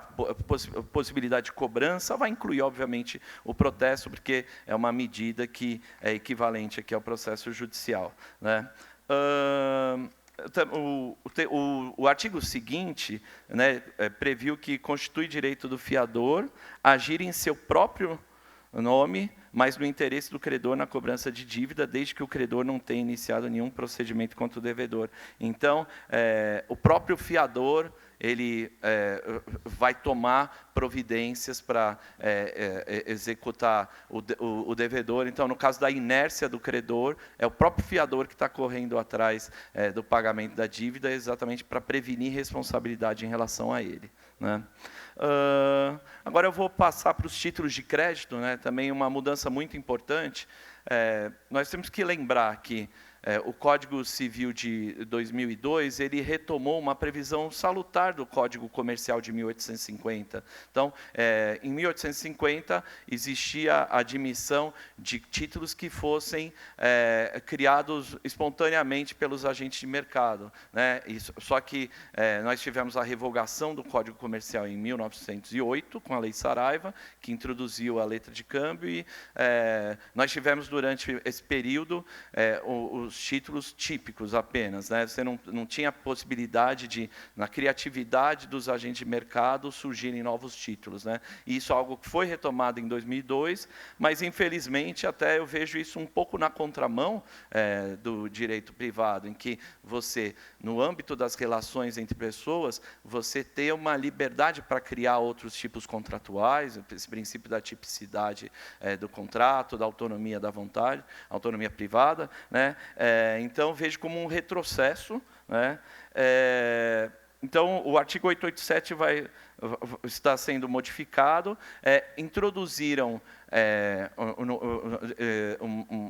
possibilidade de cobrança vai incluir, obviamente, o protesto, porque é uma medida que é equivalente aqui ao processo judicial, né? O artigo seguinte, né, previu que constitui direito do fiador agir em seu próprio nome, mas no interesse do credor na cobrança de dívida, desde que o credor não tenha iniciado nenhum procedimento contra o devedor. Então, o próprio fiador ele vai tomar providências para executar o devedor. Então, no caso da inércia do credor, é o próprio fiador que está correndo atrás do pagamento da dívida, exatamente para prevenir responsabilidade em relação a ele, né? Agora eu vou passar para os títulos de crédito, né? Também uma mudança muito importante. Nós temos que lembrar que o Código Civil de 2002, ele retomou uma previsão salutar do Código Comercial de 1850. Então, em 1850, existia a admissão de títulos que fossem criados espontaneamente pelos agentes de mercado, né? Só que nós tivemos a revogação do Código Comercial em 1908, com a Lei Saraiva, que introduziu a letra de câmbio, e nós tivemos, durante esse período, os títulos típicos apenas, né? Você não tinha possibilidade de, na criatividade dos agentes de mercado, surgirem novos títulos, né? E isso é algo que foi retomado em 2002, mas, infelizmente, até eu vejo isso um pouco na contramão do direito privado, em que você, no âmbito das relações entre pessoas, você tem uma liberdade para criar outros tipos contratuais, esse princípio da tipicidade do contrato, da autonomia da vontade, autonomia privada, né? Então, vejo como um retrocesso, né? Então, o artigo 887 está sendo modificado. Introduziram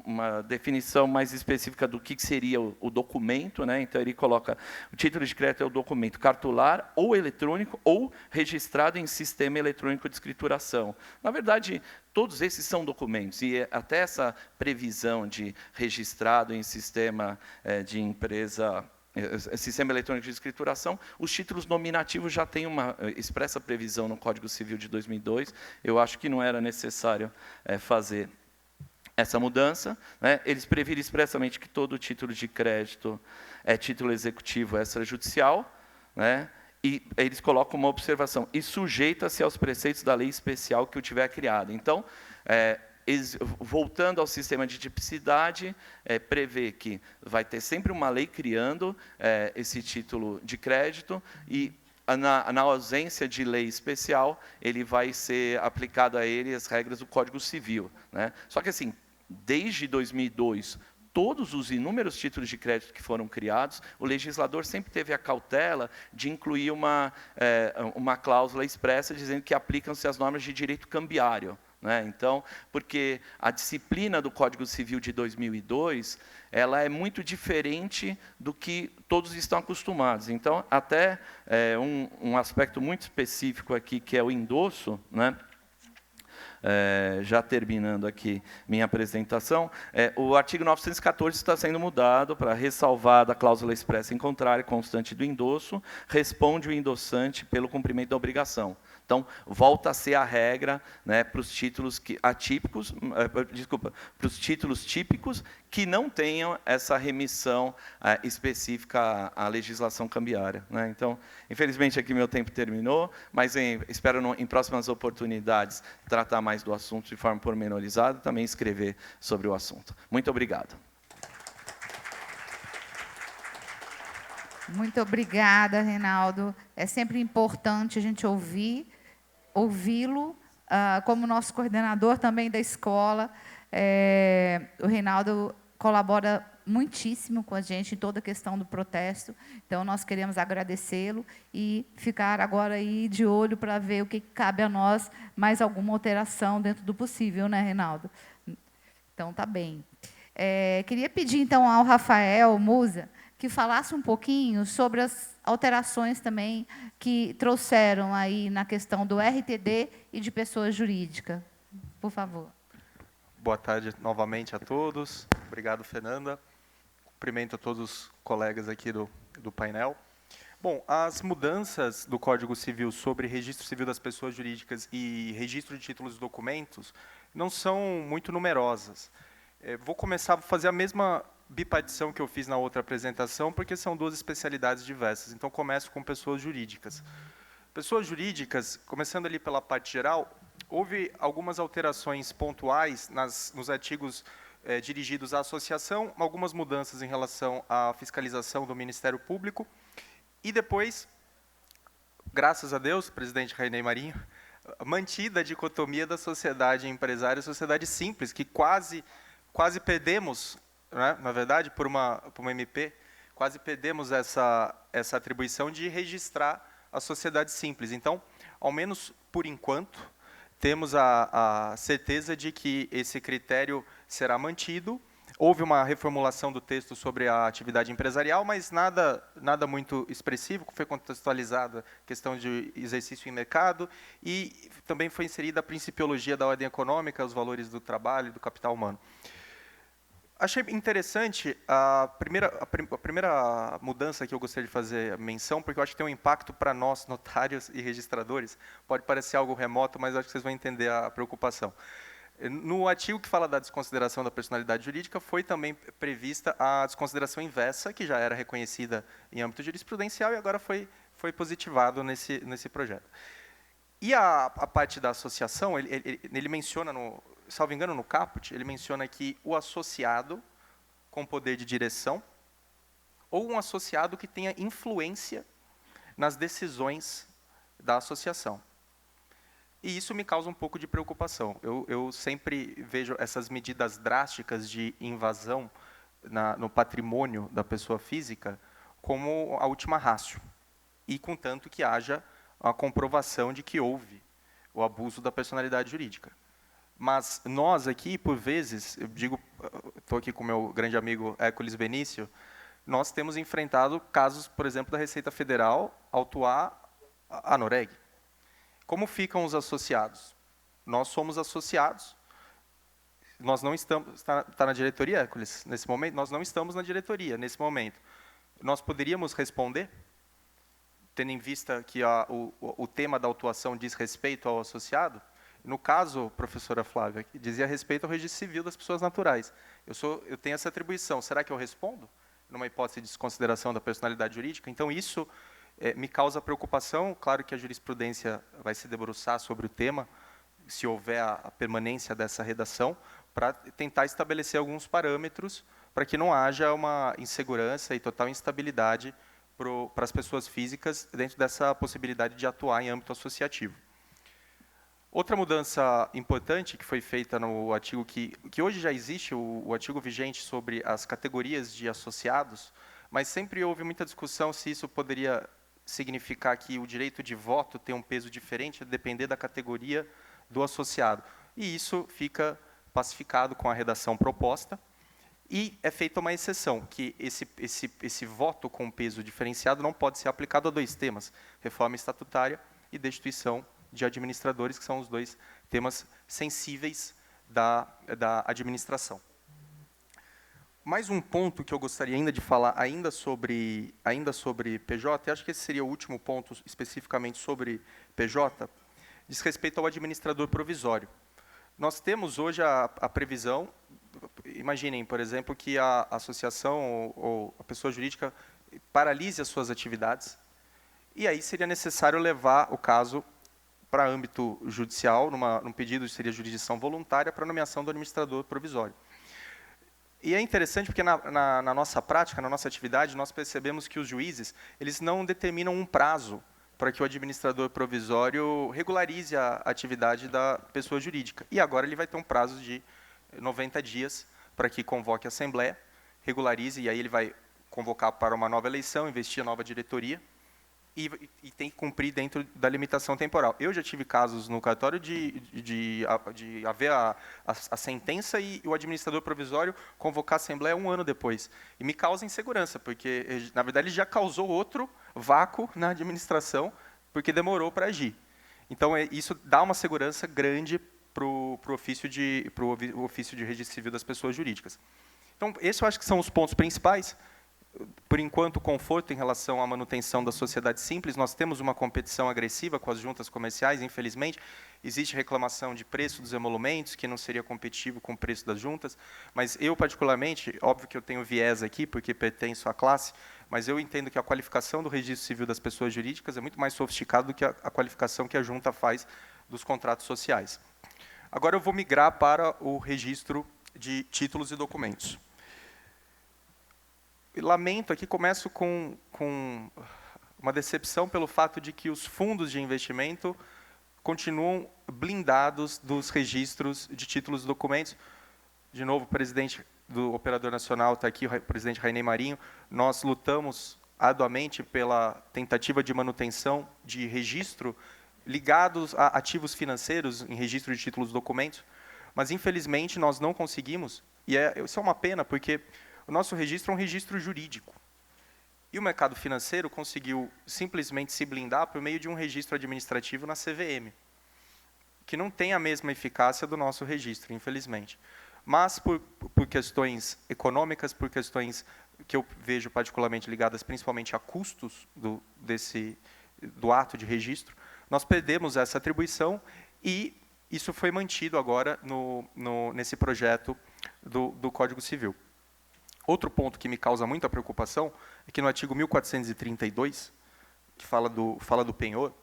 uma definição mais específica do que seria o documento, né? Então, ele coloca: o título de crédito é o documento cartular ou eletrônico ou registrado em sistema eletrônico de escrituração. Na verdade, todos esses são documentos, e até essa previsão de registrado em sistema de empresa, sistema eletrônico de escrituração, os títulos nominativos já têm uma expressa previsão no Código Civil de 2002. Eu acho que não era necessário fazer essa mudança, né? Eles previram expressamente que todo título de crédito é título executivo extrajudicial, né? E eles colocam uma observação: e sujeita-se aos preceitos da lei especial que o tiver criado. Então, voltando ao sistema de tipicidade, prevê que vai ter sempre uma lei criando esse título de crédito, e na ausência de lei especial, ele vai ser aplicado a ele as regras do Código Civil, né? Só que, assim, desde 2002, todos os inúmeros títulos de crédito que foram criados, o legislador sempre teve a cautela de incluir uma cláusula expressa dizendo que aplicam-se as normas de direito cambiário, né? Então, porque a disciplina do Código Civil de 2002, ela é muito diferente do que todos estão acostumados. Então, até um aspecto muito específico aqui, que é o endosso, né? Já terminando aqui minha apresentação, o artigo 914 está sendo mudado para ressalvar da cláusula expressa em contrário constante do endosso, responde o endossante pelo cumprimento da obrigação. Então, volta a ser a regra, né, para os títulos atípicos, para os títulos típicos que não tenham essa remissão específica à legislação cambiária, né? Então, infelizmente, aqui meu tempo terminou, mas espero em próximas oportunidades tratar mais do assunto de forma pormenorizada e também escrever sobre o assunto. Muito obrigado. Muito obrigada, Reinaldo. É sempre importante a gente ouvi-lo, como nosso coordenador também da escola. O Reinaldo colabora muitíssimo com a gente em toda a questão do protesto. Então, nós queremos agradecê-lo e ficar agora aí de olho para ver o que cabe a nós, mais alguma alteração dentro do possível, né, Reinaldo? Então, tá bem. Queria pedir, então, ao Rafael Musa que falasse um pouquinho sobre as alterações também que trouxeram aí na questão do RTD e de pessoa jurídica. Por favor. Boa tarde novamente a todos. Obrigado, Fernanda. Cumprimento a todos os colegas aqui do painel. Bom, as mudanças do Código Civil sobre registro civil das pessoas jurídicas e registro de títulos e documentos não são muito numerosas. Vou começar a fazer a mesma bipartição que eu fiz na outra apresentação, porque são duas especialidades diversas. Então, começo com pessoas jurídicas. Pessoas jurídicas, começando ali pela parte geral, houve algumas alterações pontuais nos artigos dirigidos à associação, algumas mudanças em relação à fiscalização do Ministério Público, e depois, graças a Deus, presidente Rainei Marinho, mantida a dicotomia da sociedade empresária e sociedade simples, que quase perdemos, né, na verdade, por uma MP, quase perdemos essa atribuição de registrar a sociedade simples. Então, ao menos por enquanto, temos a certeza de que esse critério será mantido. Houve uma reformulação do texto sobre a atividade empresarial, mas nada muito expressivo, foi contextualizada a questão de exercício em mercado e também foi inserida a principiologia da ordem econômica, os valores do trabalho e do capital humano. Achei interessante a primeira mudança que eu gostaria de fazer menção, porque eu acho que tem um impacto para nós, notários e registradores. Pode parecer algo remoto, mas acho que vocês vão entender a preocupação. No artigo que fala da desconsideração da personalidade jurídica, foi também prevista a desconsideração inversa, que já era reconhecida em âmbito jurisprudencial e agora foi positivado nesse projeto. E a parte da associação, ele menciona, salvo engano, no caput, ele menciona que o associado com poder de direção ou um associado que tenha influência nas decisões da associação. E isso me causa um pouco de preocupação. Eu sempre vejo essas medidas drásticas de invasão no patrimônio da pessoa física como a última ratio. e contanto que haja a comprovação de que houve o abuso da personalidade jurídica. Mas nós aqui, por vezes, eu digo, estou aqui com o meu grande amigo Hércules Benício, nós temos enfrentado casos, por exemplo, da Receita Federal autuar a Noreg. Como ficam os associados? Nós somos associados, nós não estamos, está na diretoria, Hércules, nesse momento? Nós não estamos na diretoria, nesse momento. Nós poderíamos responder, tendo em vista que o tema da autuação diz respeito ao associado? No caso, professora Flávia, dizia respeito ao registro civil das pessoas naturais. Eu tenho essa atribuição, será que eu respondo? Numa hipótese de desconsideração da personalidade jurídica? Então, isso me causa preocupação. Claro que a jurisprudência vai se debruçar sobre o tema, se houver a permanência dessa redação, para tentar estabelecer alguns parâmetros para que não haja uma insegurança e total instabilidade para as pessoas físicas dentro dessa possibilidade de atuar em âmbito associativo. Outra mudança importante que foi feita no artigo que hoje já existe, o artigo vigente sobre as categorias de associados, mas sempre houve muita discussão se isso poderia significar que o direito de voto tem um peso diferente a depender da categoria do associado. E isso fica pacificado com a redação proposta, e é feita uma exceção, que esse voto com peso diferenciado não pode ser aplicado a dois temas, reforma estatutária e destituição de administradores, que são os dois temas sensíveis da administração. Mais um ponto que eu gostaria ainda de falar, ainda sobre PJ, e acho que esse seria o último ponto especificamente sobre PJ, diz respeito ao administrador provisório. Nós temos hoje a previsão, imaginem, por exemplo, que a associação ou a pessoa jurídica paralise as suas atividades, e aí seria necessário levar o caso para âmbito judicial, num pedido seria jurisdição voluntária para nomeação do administrador provisório. E é interessante porque na nossa prática, na nossa atividade, nós percebemos que os juízes eles não determinam um prazo para que o administrador provisório regularize a atividade da pessoa jurídica. E agora ele vai ter um prazo de 90 dias para que convoque a Assembleia, regularize, e aí ele vai convocar para uma nova eleição, investir a nova diretoria, e tem que cumprir dentro da limitação temporal. Eu já tive casos no cartório de haver a sentença e o administrador provisório convocar a Assembleia 1 ano depois. E me causa insegurança, porque, na verdade, ele já causou outro vácuo na administração, porque demorou para agir. Então, isso dá uma segurança grande para o ofício de registro civil das pessoas jurídicas. Então, esses eu acho que são os pontos principais. Por enquanto, conforto em relação à manutenção da sociedade simples. Nós temos uma competição agressiva com as juntas comerciais, infelizmente. Existe reclamação de preço dos emolumentos, que não seria competitivo com o preço das juntas. Mas eu, particularmente, óbvio que eu tenho viés aqui, porque pertenço à classe, mas eu entendo que a qualificação do registro civil das pessoas jurídicas é muito mais sofisticada do que a qualificação que a junta faz dos contratos sociais. Agora eu vou migrar para o registro de títulos e documentos. Lamento aqui, começo com uma decepção pelo fato de que os fundos de investimento continuam blindados dos registros de títulos e documentos. De novo, o presidente do Operador Nacional está aqui, o presidente Rainei Marinho. Nós lutamos arduamente pela tentativa de manutenção de registro ligados a ativos financeiros em registro de títulos e documentos, mas, infelizmente, nós não conseguimos, e isso é uma pena, porque o nosso registro é um registro jurídico. E o mercado financeiro conseguiu simplesmente se blindar por meio de um registro administrativo na CVM, que não tem a mesma eficácia do nosso registro, infelizmente. Mas, por questões econômicas, por questões que eu vejo particularmente ligadas principalmente a custos do ato de registro, nós perdemos essa atribuição e isso foi mantido agora nesse projeto do Código Civil. Outro ponto que me causa muita preocupação é que no artigo 1432, que fala do penhor,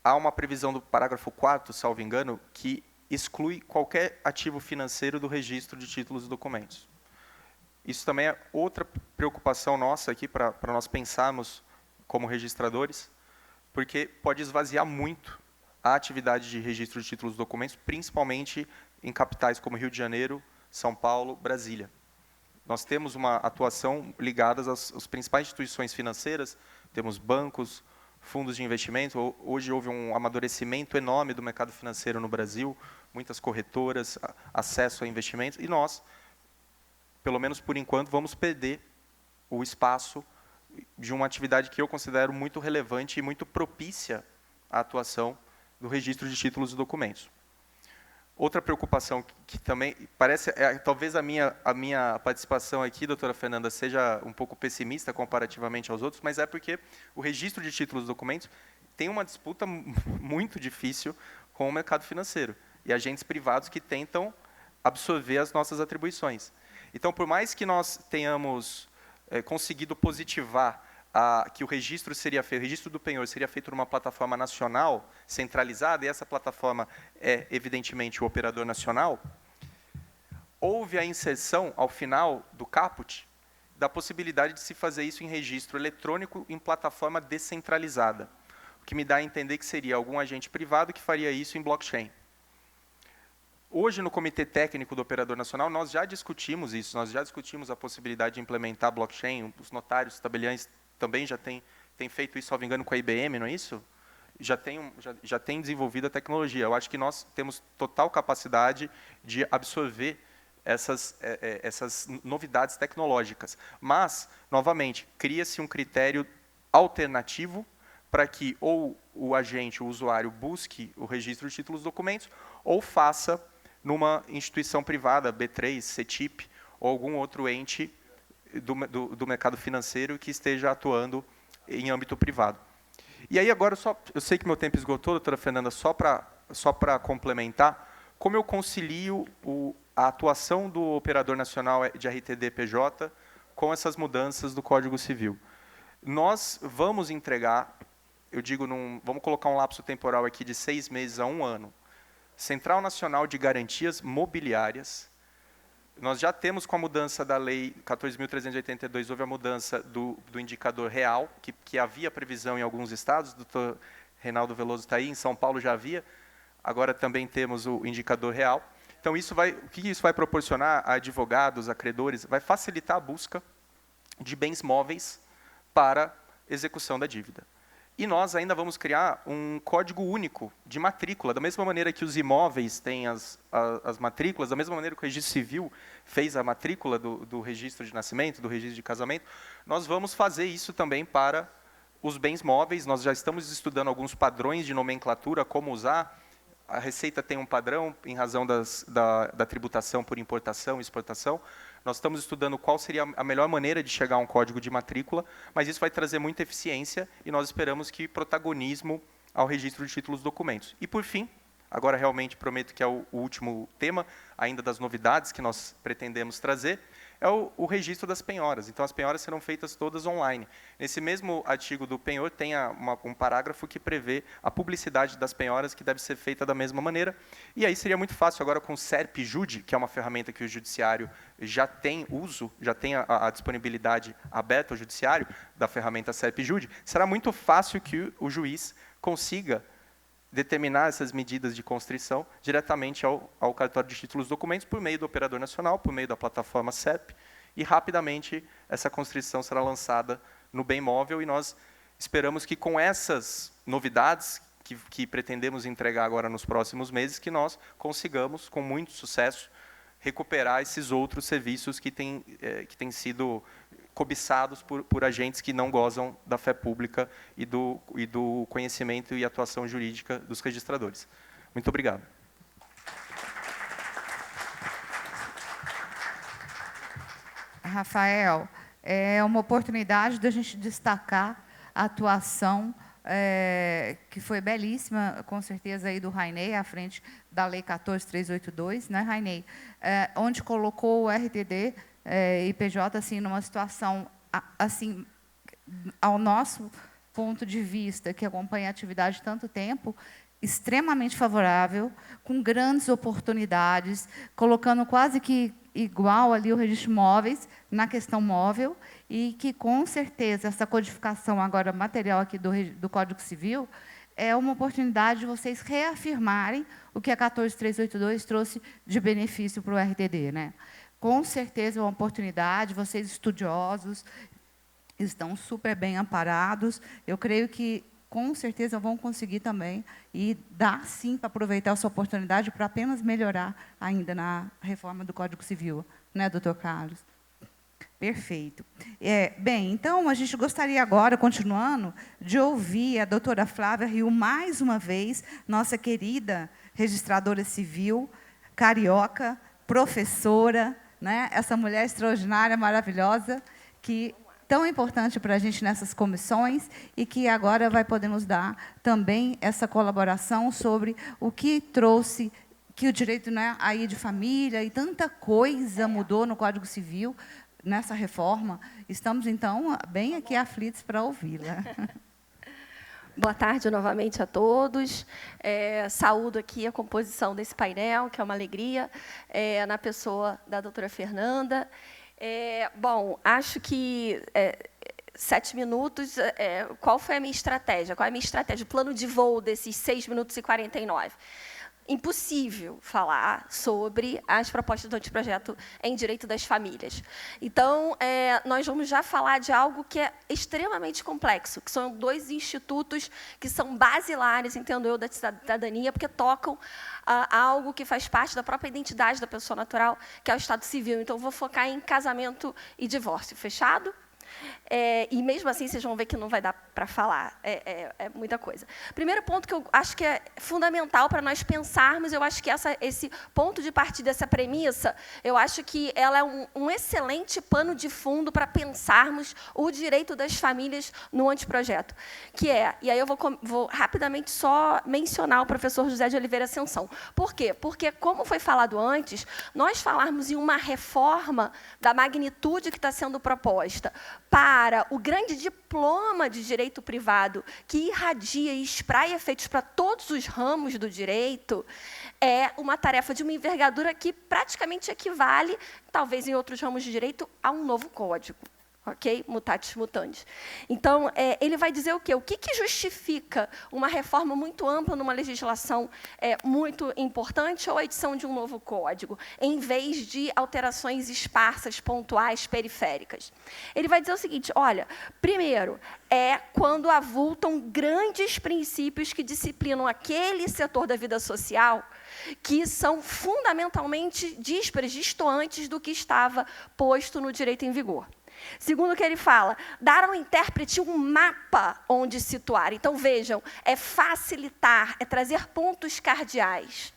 há uma previsão do parágrafo 4º, salvo engano, que exclui qualquer ativo financeiro do registro de títulos e documentos. Isso também é outra preocupação nossa aqui para nós pensarmos como registradores, porque pode esvaziar muito a atividade de registro de títulos e documentos, principalmente em capitais como Rio de Janeiro, São Paulo, Brasília. Nós temos uma atuação ligada às principais instituições financeiras, temos bancos, fundos de investimento. Hoje houve um amadurecimento enorme do mercado financeiro no Brasil, muitas corretoras, acesso a investimentos, e nós, pelo menos por enquanto, vamos perder o espaço de uma atividade que eu considero muito relevante e muito propícia à atuação do registro de títulos e documentos. Outra preocupação que também parece, talvez a minha participação aqui, doutora Fernanda, seja um pouco pessimista comparativamente aos outros, mas é porque o registro de títulos e documentos tem uma disputa muito difícil com o mercado financeiro e agentes privados que tentam absorver as nossas atribuições. Então, por mais que nós tenhamos conseguido positivar que o registro do penhor seria feito numa plataforma nacional, centralizada, e essa plataforma é, evidentemente, o operador nacional, houve a inserção, ao final do caput, da possibilidade de se fazer isso em registro eletrônico em plataforma descentralizada, o que me dá a entender que seria algum agente privado que faria isso em blockchain. Hoje, no Comitê Técnico do Operador Nacional, nós já discutimos isso, nós já discutimos a possibilidade de implementar blockchain, os notários, os tabeliães também já tem feito isso, salvo engano, com a IBM, não é isso? Já tem desenvolvido a tecnologia. Eu acho que nós temos total capacidade de absorver essas novidades tecnológicas. Mas, novamente, cria-se um critério alternativo para que ou o agente, o usuário, busque o registro de títulos e documentos, ou faça numa instituição privada, B3, CETIP, ou algum outro ente do mercado financeiro que esteja atuando em âmbito privado. E aí agora, eu sei que meu tempo esgotou, doutora Fernanda, só para complementar, como eu concilio a atuação do operador nacional de RTD-PJ com essas mudanças do Código Civil. Nós vamos entregar, eu digo, vamos colocar um lapso temporal aqui de 6 meses a 1 ano, Central Nacional de Garantias Mobiliárias. Nós já temos, com a mudança da Lei 14.382, houve a mudança do indicador real, que havia previsão em alguns estados, o doutor Reinaldo Veloso está aí, em São Paulo já havia, agora também temos o indicador real. Então, o que isso vai proporcionar a advogados, a credores? Vai facilitar a busca de bens móveis para execução da dívida. E nós ainda vamos criar um código único de matrícula, da mesma maneira que os imóveis têm as matrículas, da mesma maneira que o registro civil fez a matrícula do registro de nascimento, do registro de casamento, nós vamos fazer isso também para os bens móveis. Nós já estamos estudando alguns padrões de nomenclatura, como usar. A Receita tem um padrão em razão da tributação por importação e exportação. Nós estamos estudando qual seria a melhor maneira de chegar a um código de matrícula, mas isso vai trazer muita eficiência e nós esperamos que protagonismo ao registro de títulos e documentos. E, por fim, agora realmente prometo que é o último tema, ainda das novidades que nós pretendemos trazer, é o registro das penhoras. Então, as penhoras serão feitas todas online. Nesse mesmo artigo do penhor, tem um parágrafo que prevê a publicidade das penhoras, que deve ser feita da mesma maneira. E aí seria muito fácil agora com o SERP-JUDI, que é uma ferramenta que o judiciário já tem uso, já tem a disponibilidade aberta ao judiciário da ferramenta SERP-JUDI, será muito fácil que o juiz consiga determinar essas medidas de constrição diretamente ao cartório de títulos e documentos por meio do operador nacional, por meio da plataforma CEP, e rapidamente essa constrição será lançada no bem móvel e nós esperamos que com essas novidades que pretendemos entregar agora nos próximos meses, que nós consigamos, com muito sucesso, recuperar esses outros serviços que têm sido cobiçados por agentes que não gozam da fé pública e do conhecimento e atuação jurídica dos registradores. Muito obrigado. Rafael, é uma oportunidade da gente destacar a atuação que foi belíssima, com certeza, aí do Rainey, à frente da Lei 14.382, né, Rainey? Onde colocou o RTD e PJ assim, numa situação, assim, ao nosso ponto de vista, que acompanha a atividade há tanto tempo, extremamente favorável, com grandes oportunidades, colocando quase que igual ali o registro de imóveis na questão móvel, e que, com certeza, essa codificação agora material aqui do Código Civil é uma oportunidade de vocês reafirmarem o que a 14.382 trouxe de benefício para o RTD, né? Com certeza é uma oportunidade, vocês estudiosos, estão super bem amparados. Eu creio que, com certeza, vão conseguir também, e dá, sim, para aproveitar essa oportunidade para apenas melhorar ainda na reforma do Código Civil, né, doutor Carlos? Perfeito. Bem, então, a gente gostaria agora, continuando, de ouvir a doutora Flávia Rio, mais uma vez, nossa querida registradora civil, carioca, professora, né, essa mulher extraordinária, maravilhosa, que tão importante para a gente nessas comissões e que agora vai poder nos dar também essa colaboração sobre o que trouxe, que o direito, né, aí de família e tanta coisa mudou no Código Civil nessa reforma. Estamos, então, bem aqui aflitos para ouvi-la. Boa tarde novamente a todos. Saúdo aqui a composição desse painel, que é uma alegria, na pessoa da doutora Fernanda. Bom, acho que 7 minutos, qual foi a minha estratégia? Qual é a minha estratégia? O plano de voo desses 6 minutos e 49. Impossível falar sobre as propostas do anteprojeto em direito das famílias. Então, nós vamos já falar de algo que é extremamente complexo, que são 2 institutos que são basilares, entendo eu, da cidadania, porque tocam algo que faz parte da própria identidade da pessoa natural, que é o Estado Civil. Então, vou focar em casamento e divórcio. Fechado? E mesmo assim, vocês vão ver que não vai dar para falar, é muita coisa. Primeiro ponto que eu acho que é fundamental para nós pensarmos, eu acho que esse ponto de partida, essa premissa, eu acho que ela é um excelente pano de fundo para pensarmos o direito das famílias no anteprojeto, que e aí eu vou rapidamente só mencionar o professor José de Oliveira Ascensão. Por quê? Porque, como foi falado antes, nós falarmos em uma reforma da magnitude que está sendo proposta para o grande diploma de direito privado que irradia e espraia efeitos para todos os ramos do direito, é uma tarefa de uma envergadura que praticamente equivale, talvez em outros ramos de direito, a um novo código. Ok? Mutatis mutandis. Então, ele vai dizer o quê? O que justifica uma reforma muito ampla numa legislação muito importante ou a edição de um novo código, em vez de alterações esparsas, pontuais, periféricas? Ele vai dizer o seguinte, olha, primeiro, quando avultam grandes princípios que disciplinam aquele setor da vida social que são fundamentalmente díspares, distoantes do que estava posto no direito em vigor. Segundo o que ele fala, dar ao intérprete um mapa onde situar. Então, vejam, é facilitar, é trazer pontos cardeais.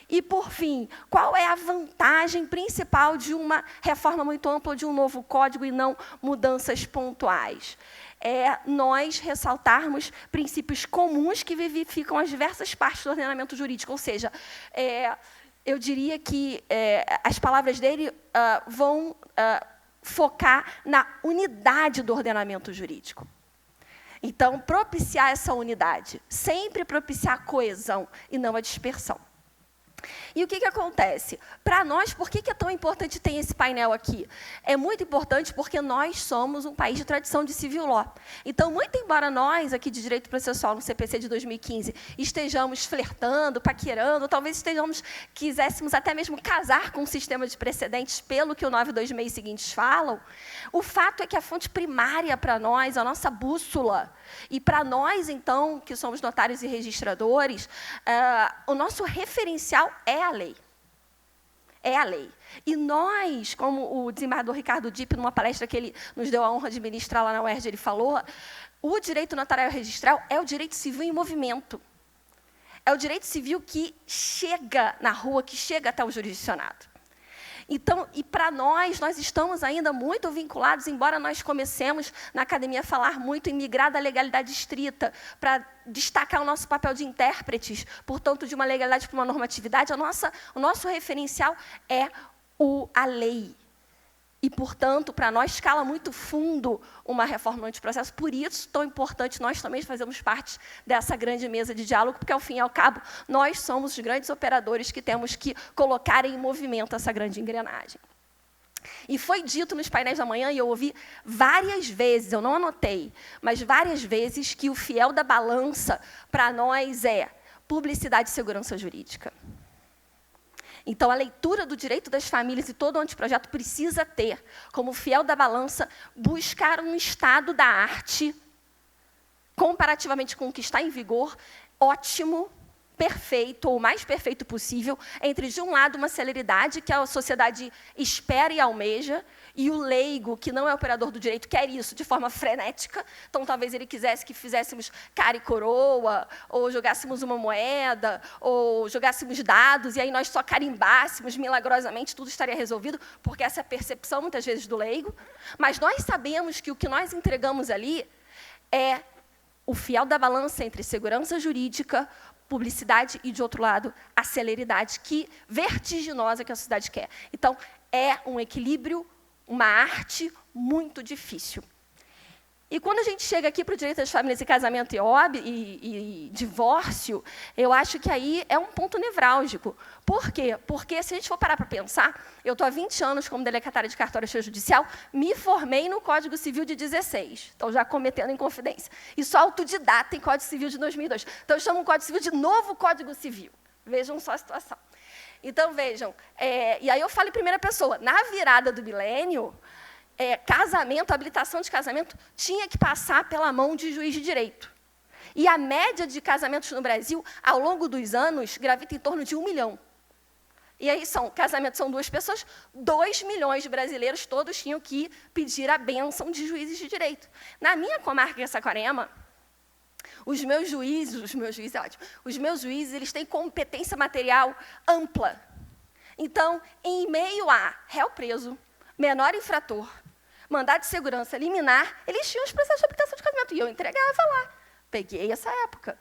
E, por fim, qual é a vantagem principal de uma reforma muito ampla, de um novo código e não mudanças pontuais? Nós ressaltarmos princípios comuns que vivificam as diversas partes do ordenamento jurídico. Ou seja, eu diria que as palavras dele vão focar na unidade do ordenamento jurídico. Então, propiciar essa unidade, sempre propiciar a coesão e não a dispersão. E o que acontece? Para nós, por que é tão importante ter esse painel aqui? É muito importante porque nós somos um país de tradição de civil law. Então, muito embora nós, aqui de Direito Processual, no CPC de 2015, estejamos flertando, paquerando, talvez quiséssemos até mesmo casar com um sistema de precedentes pelo que o 926 seguintes falam, o fato é que a fonte primária para nós, a nossa bússola, e para nós, então, que somos notários e registradores, o nosso referencial é a lei. É a lei. E nós, como o desembargador Ricardo Dipp, numa palestra que ele nos deu a honra de ministrar lá na UERJ, ele falou, o direito notarial registral é o direito civil em movimento. É o direito civil que chega na rua, que chega até o jurisdicionado. Então, e para nós estamos ainda muito vinculados, embora nós comecemos na academia a falar muito em migrar da legalidade estrita, para destacar o nosso papel de intérpretes, portanto, de uma legalidade para uma normatividade, o nosso referencial é a lei. E, portanto, para nós, escala muito fundo uma reforma no anteprocesso. Por isso, tão importante, nós também fazemos parte dessa grande mesa de diálogo, porque, ao fim e ao cabo, nós somos os grandes operadores que temos que colocar em movimento essa grande engrenagem. E foi dito nos painéis da manhã, e eu ouvi várias vezes, eu não anotei, mas várias vezes, que o fiel da balança, para nós, é publicidade e segurança jurídica. Então, a leitura do direito das famílias e todo o anteprojeto precisa ter, como fiel da balança, buscar um estado da arte, comparativamente com o que está em vigor, ótimo, perfeito, ou o mais perfeito possível, entre, de um lado, uma celeridade que a sociedade espera e almeja, e o leigo, que não é operador do direito, quer isso de forma frenética. Então, talvez ele quisesse que fizéssemos cara e coroa, ou jogássemos uma moeda, ou jogássemos dados, e aí nós só carimbássemos milagrosamente, tudo estaria resolvido, porque essa é a percepção, muitas vezes, do leigo. Mas nós sabemos que o que nós entregamos ali é o fiel da balança entre segurança jurídica, publicidade e, de outro lado, a celeridade vertiginosa que a sociedade quer. Então, é um equilíbrio, uma arte muito difícil. E quando a gente chega aqui para o direito das famílias e casamento e divórcio, eu acho que aí é um ponto nevrálgico. Por quê? Porque, se a gente for parar para pensar, eu estou há 20 anos como delegatária de cartório extrajudicial, me formei no Código Civil de 16, então já cometendo inconfidência. E sou autodidata em Código Civil de 2002. Então, eu chamo o Código Civil de novo Código Civil. Vejam só a situação. Então, vejam, e aí eu falo em primeira pessoa, na virada do milênio, casamento, habilitação de casamento, tinha que passar pela mão de juiz de direito. E a média de casamentos no Brasil, ao longo dos anos, gravita em torno de 1 milhão. E aí, casamentos são 2 pessoas, 2 milhões de brasileiros, todos tinham que pedir a bênção de juízes de direito. Na minha comarca, em Saquarema, os meus juízes, eles têm competência material ampla. Então, em meio a réu preso, menor infrator, mandado de segurança, liminar, eles tinham os processos de habilitação de casamento, e eu entregava lá. Peguei essa época.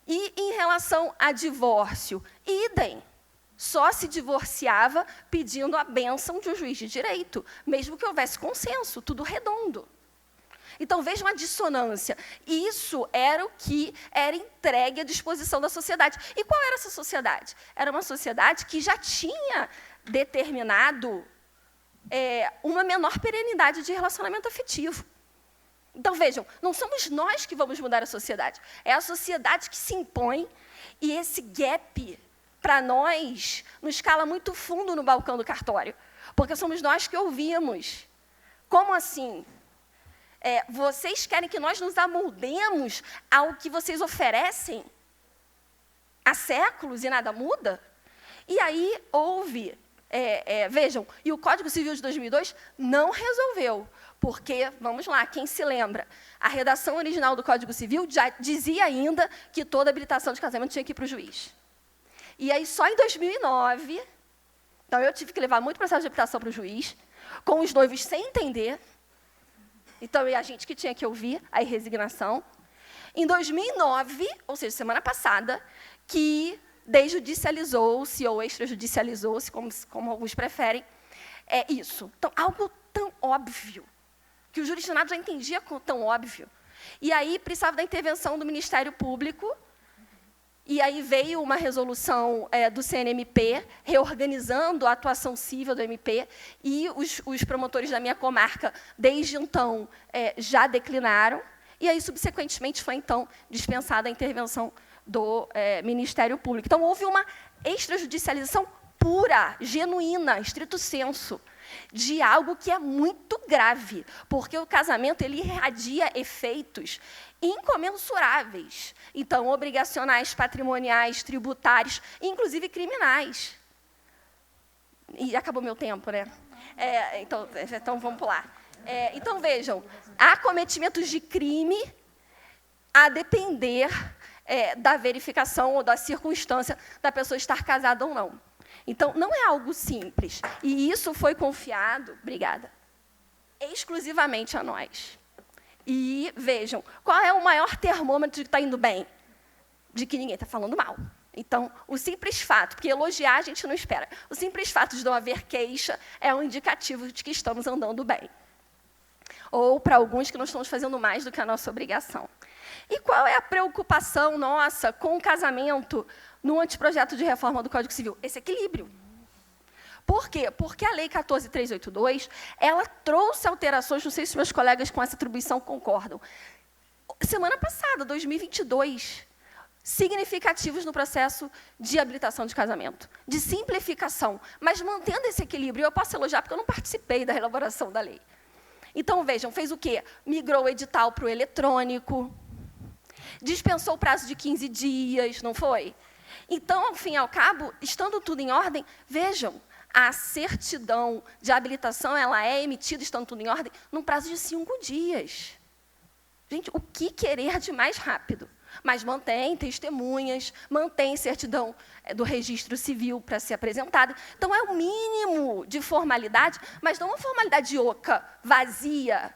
E, em relação a divórcio, idem. Só se divorciava pedindo a bênção de um juiz de direito, mesmo que houvesse consenso, tudo redondo. Então, vejam a dissonância. Isso era o que era entregue à disposição da sociedade. E qual era essa sociedade? Era uma sociedade que já tinha determinado uma menor perenidade de relacionamento afetivo. Então, vejam, não somos nós que vamos mudar a sociedade. É a sociedade que se impõe, e esse gap, para nós, nos cala muito fundo no balcão do cartório. Porque somos nós que ouvimos. Como assim? Vocês querem que nós nos amoldemos ao que vocês oferecem há séculos e nada muda? E aí houve, vejam, e o Código Civil de 2002 não resolveu, porque, vamos lá, quem se lembra, a redação original do Código Civil já dizia ainda que toda habilitação de casamento tinha que ir para o juiz. E aí, só em 2009, então eu tive que levar muito processo de habilitação para o juiz, com os noivos sem entender. Então, e a gente que tinha que ouvir a resignação. Em 2009, ou seja, semana passada, que desjudicializou-se, ou extrajudicializou-se, como alguns preferem, isso. Então, algo tão óbvio, que o jurisdicionado já entendia tão óbvio. E aí, precisava da intervenção do Ministério Público, e aí veio uma resolução do CNMP, reorganizando a atuação civil do MP, e os promotores da minha comarca, desde então, já declinaram, e aí, subsequentemente, foi, então, dispensada a intervenção do Ministério Público. Então, houve uma extrajudicialização pura, genuína, estrito sensu, de algo que é muito grave, porque o casamento ele irradia efeitos incomensuráveis. Então, obrigacionais, patrimoniais, tributários, inclusive criminais. E acabou meu tempo, né? Então, vamos pular. Então, vejam, há cometimentos de crime a depender da verificação ou da circunstância da pessoa estar casada ou não. Então, não é algo simples. E isso foi confiado, exclusivamente a nós. E vejam, qual é o maior termômetro de que está indo bem? De que ninguém está falando mal. Então, o simples fato, porque elogiar a gente não espera, o simples fato de não haver queixa é um indicativo de que estamos andando bem. Ou, para alguns, que não estamos fazendo mais do que a nossa obrigação. E qual é a preocupação nossa com o casamento no anteprojeto de reforma do Código Civil? Esse equilíbrio. Por quê? Porque a Lei 14.382, ela trouxe alterações, não sei se meus colegas com essa atribuição concordam. Semana passada, 2022, significativos no processo de habilitação de casamento, de simplificação, mas mantendo esse equilíbrio. Eu posso elogiar porque eu não participei da elaboração da lei. Então, vejam, fez o quê? Migrou o edital para o eletrônico, dispensou o prazo de 15 dias, não foi? Então, ao fim e ao cabo, estando tudo em ordem, vejam, a certidão de habilitação ela é emitida, estando tudo em ordem, num prazo de 5 dias. Gente, o que querer de mais rápido? Mas mantém testemunhas, mantém certidão do registro civil para ser apresentada. Então, é o mínimo de formalidade, mas não uma formalidade oca, vazia,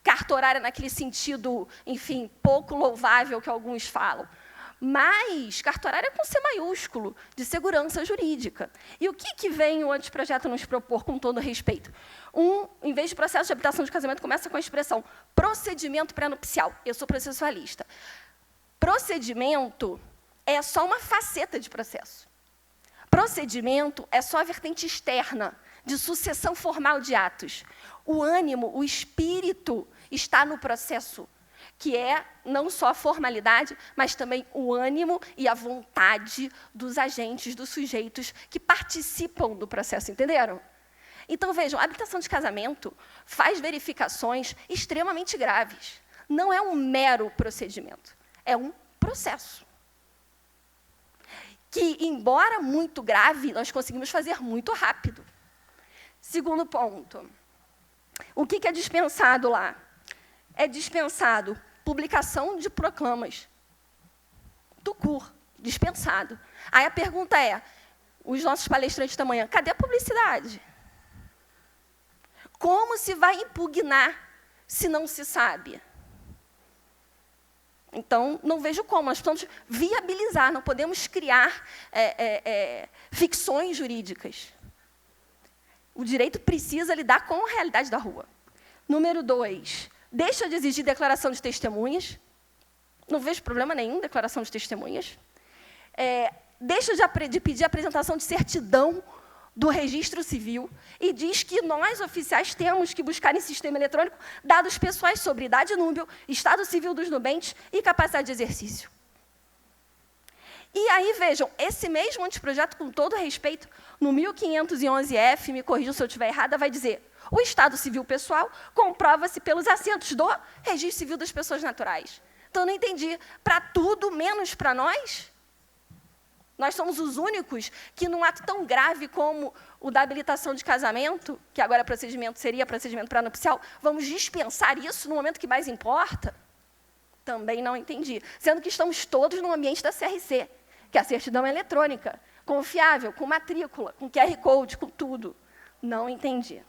cartorária naquele sentido, enfim, pouco louvável que alguns falam. Mas cartorária com C maiúsculo, de segurança jurídica. E o que vem o anteprojeto nos propor, com todo respeito? Em vez de processo de habilitação de casamento, começa com a expressão procedimento pré-nupcial. Eu sou processualista. Procedimento é só uma faceta de processo. Procedimento é só a vertente externa de sucessão formal de atos. O ânimo, o espírito está no processo, que é não só a formalidade, mas também o ânimo e a vontade dos agentes, dos sujeitos que participam do processo, entenderam? Então, vejam, a habilitação de casamento faz verificações extremamente graves. Não é um mero procedimento, é um processo. Que, embora muito grave, nós conseguimos fazer muito rápido. Segundo ponto, o que é dispensado lá? É dispensado publicação de proclamas. Tucur, dispensado. Aí a pergunta é, os nossos palestrantes da manhã, cadê a publicidade? Como se vai impugnar se não se sabe? Então, não vejo como. Nós precisamos viabilizar, não podemos criar ficções jurídicas. O direito precisa lidar com a realidade da rua. Número 2, deixa de exigir declaração de testemunhas. Não vejo problema nenhum em declaração de testemunhas. Deixa de pedir a apresentação de certidão do registro civil e diz que nós, oficiais, temos que buscar em sistema eletrônico dados pessoais sobre idade núbio, estado civil dos nubentes e capacidade de exercício. E aí, vejam, esse mesmo anteprojeto, com todo respeito, no 1511F, me corrijam se eu estiver errada, vai dizer: o estado civil pessoal comprova-se pelos assentos do registro civil das pessoas naturais. Então, eu não entendi. Para tudo, menos para nós? Nós somos os únicos que, num ato tão grave como o da habilitação de casamento, que agora seria procedimento pré-nupcial, vamos dispensar isso no momento que mais importa? Também não entendi. Sendo que estamos todos no ambiente da CRC, que é a certidão eletrônica, confiável, com matrícula, com QR Code, com tudo. Não entendi.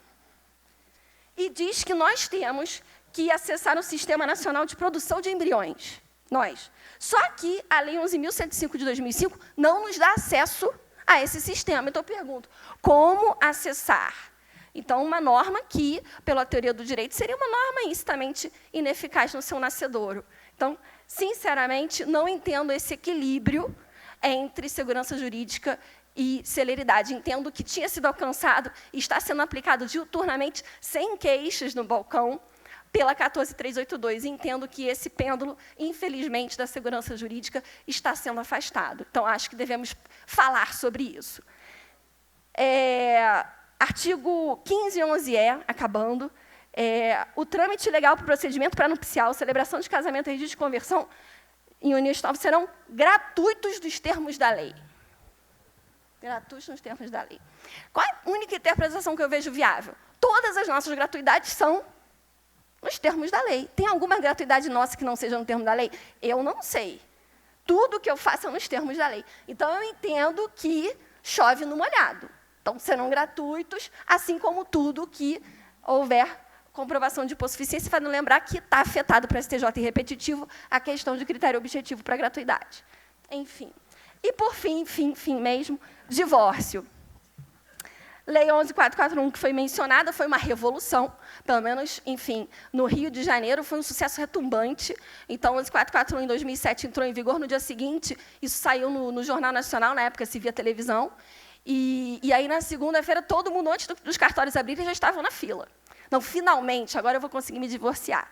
E diz que nós temos que acessar o Sistema Nacional de Produção de Embriões. Nós. Só que a Lei 11.105 de 2005 não nos dá acesso a esse sistema. Então, eu pergunto, como acessar? Então, uma norma que, pela teoria do direito, seria uma norma incidentamente ineficaz no seu nascedouro. Então, sinceramente, não entendo esse equilíbrio entre segurança jurídica e celeridade. Entendo que tinha sido alcançado e está sendo aplicado diuturnamente, sem queixas no balcão, pela 14382. Entendo que esse pêndulo, infelizmente, da segurança jurídica está sendo afastado. Então, acho que devemos falar sobre isso. Artigo 1511E, acabando. O trâmite legal para o procedimento pré-nupcial, celebração de casamento e registro de conversão em união estável serão gratuitos dos termos da lei. Gratuitos nos termos da lei. Qual é a única interpretação que eu vejo viável? Todas as nossas gratuidades são nos termos da lei. Tem alguma gratuidade nossa que não seja no termo da lei? Eu não sei. Tudo que eu faço é nos termos da lei. Então, eu entendo que chove no molhado. Então, serão gratuitos, assim como tudo que houver comprovação de hipossuficiência, para não lembrar que está afetado para o STJ e repetitivo a questão de critério objetivo para gratuidade. Enfim. E, por fim mesmo, divórcio. Lei 11.441, que foi mencionada, foi uma revolução, pelo menos, enfim, no Rio de Janeiro, foi um sucesso retumbante. Então, 11.441, em 2007, entrou em vigor no dia seguinte, isso saiu no Jornal Nacional, na época se via televisão, e aí, na segunda-feira, todo mundo, antes dos cartórios abrirem, já estavam na fila. Não, finalmente, agora eu vou conseguir me divorciar.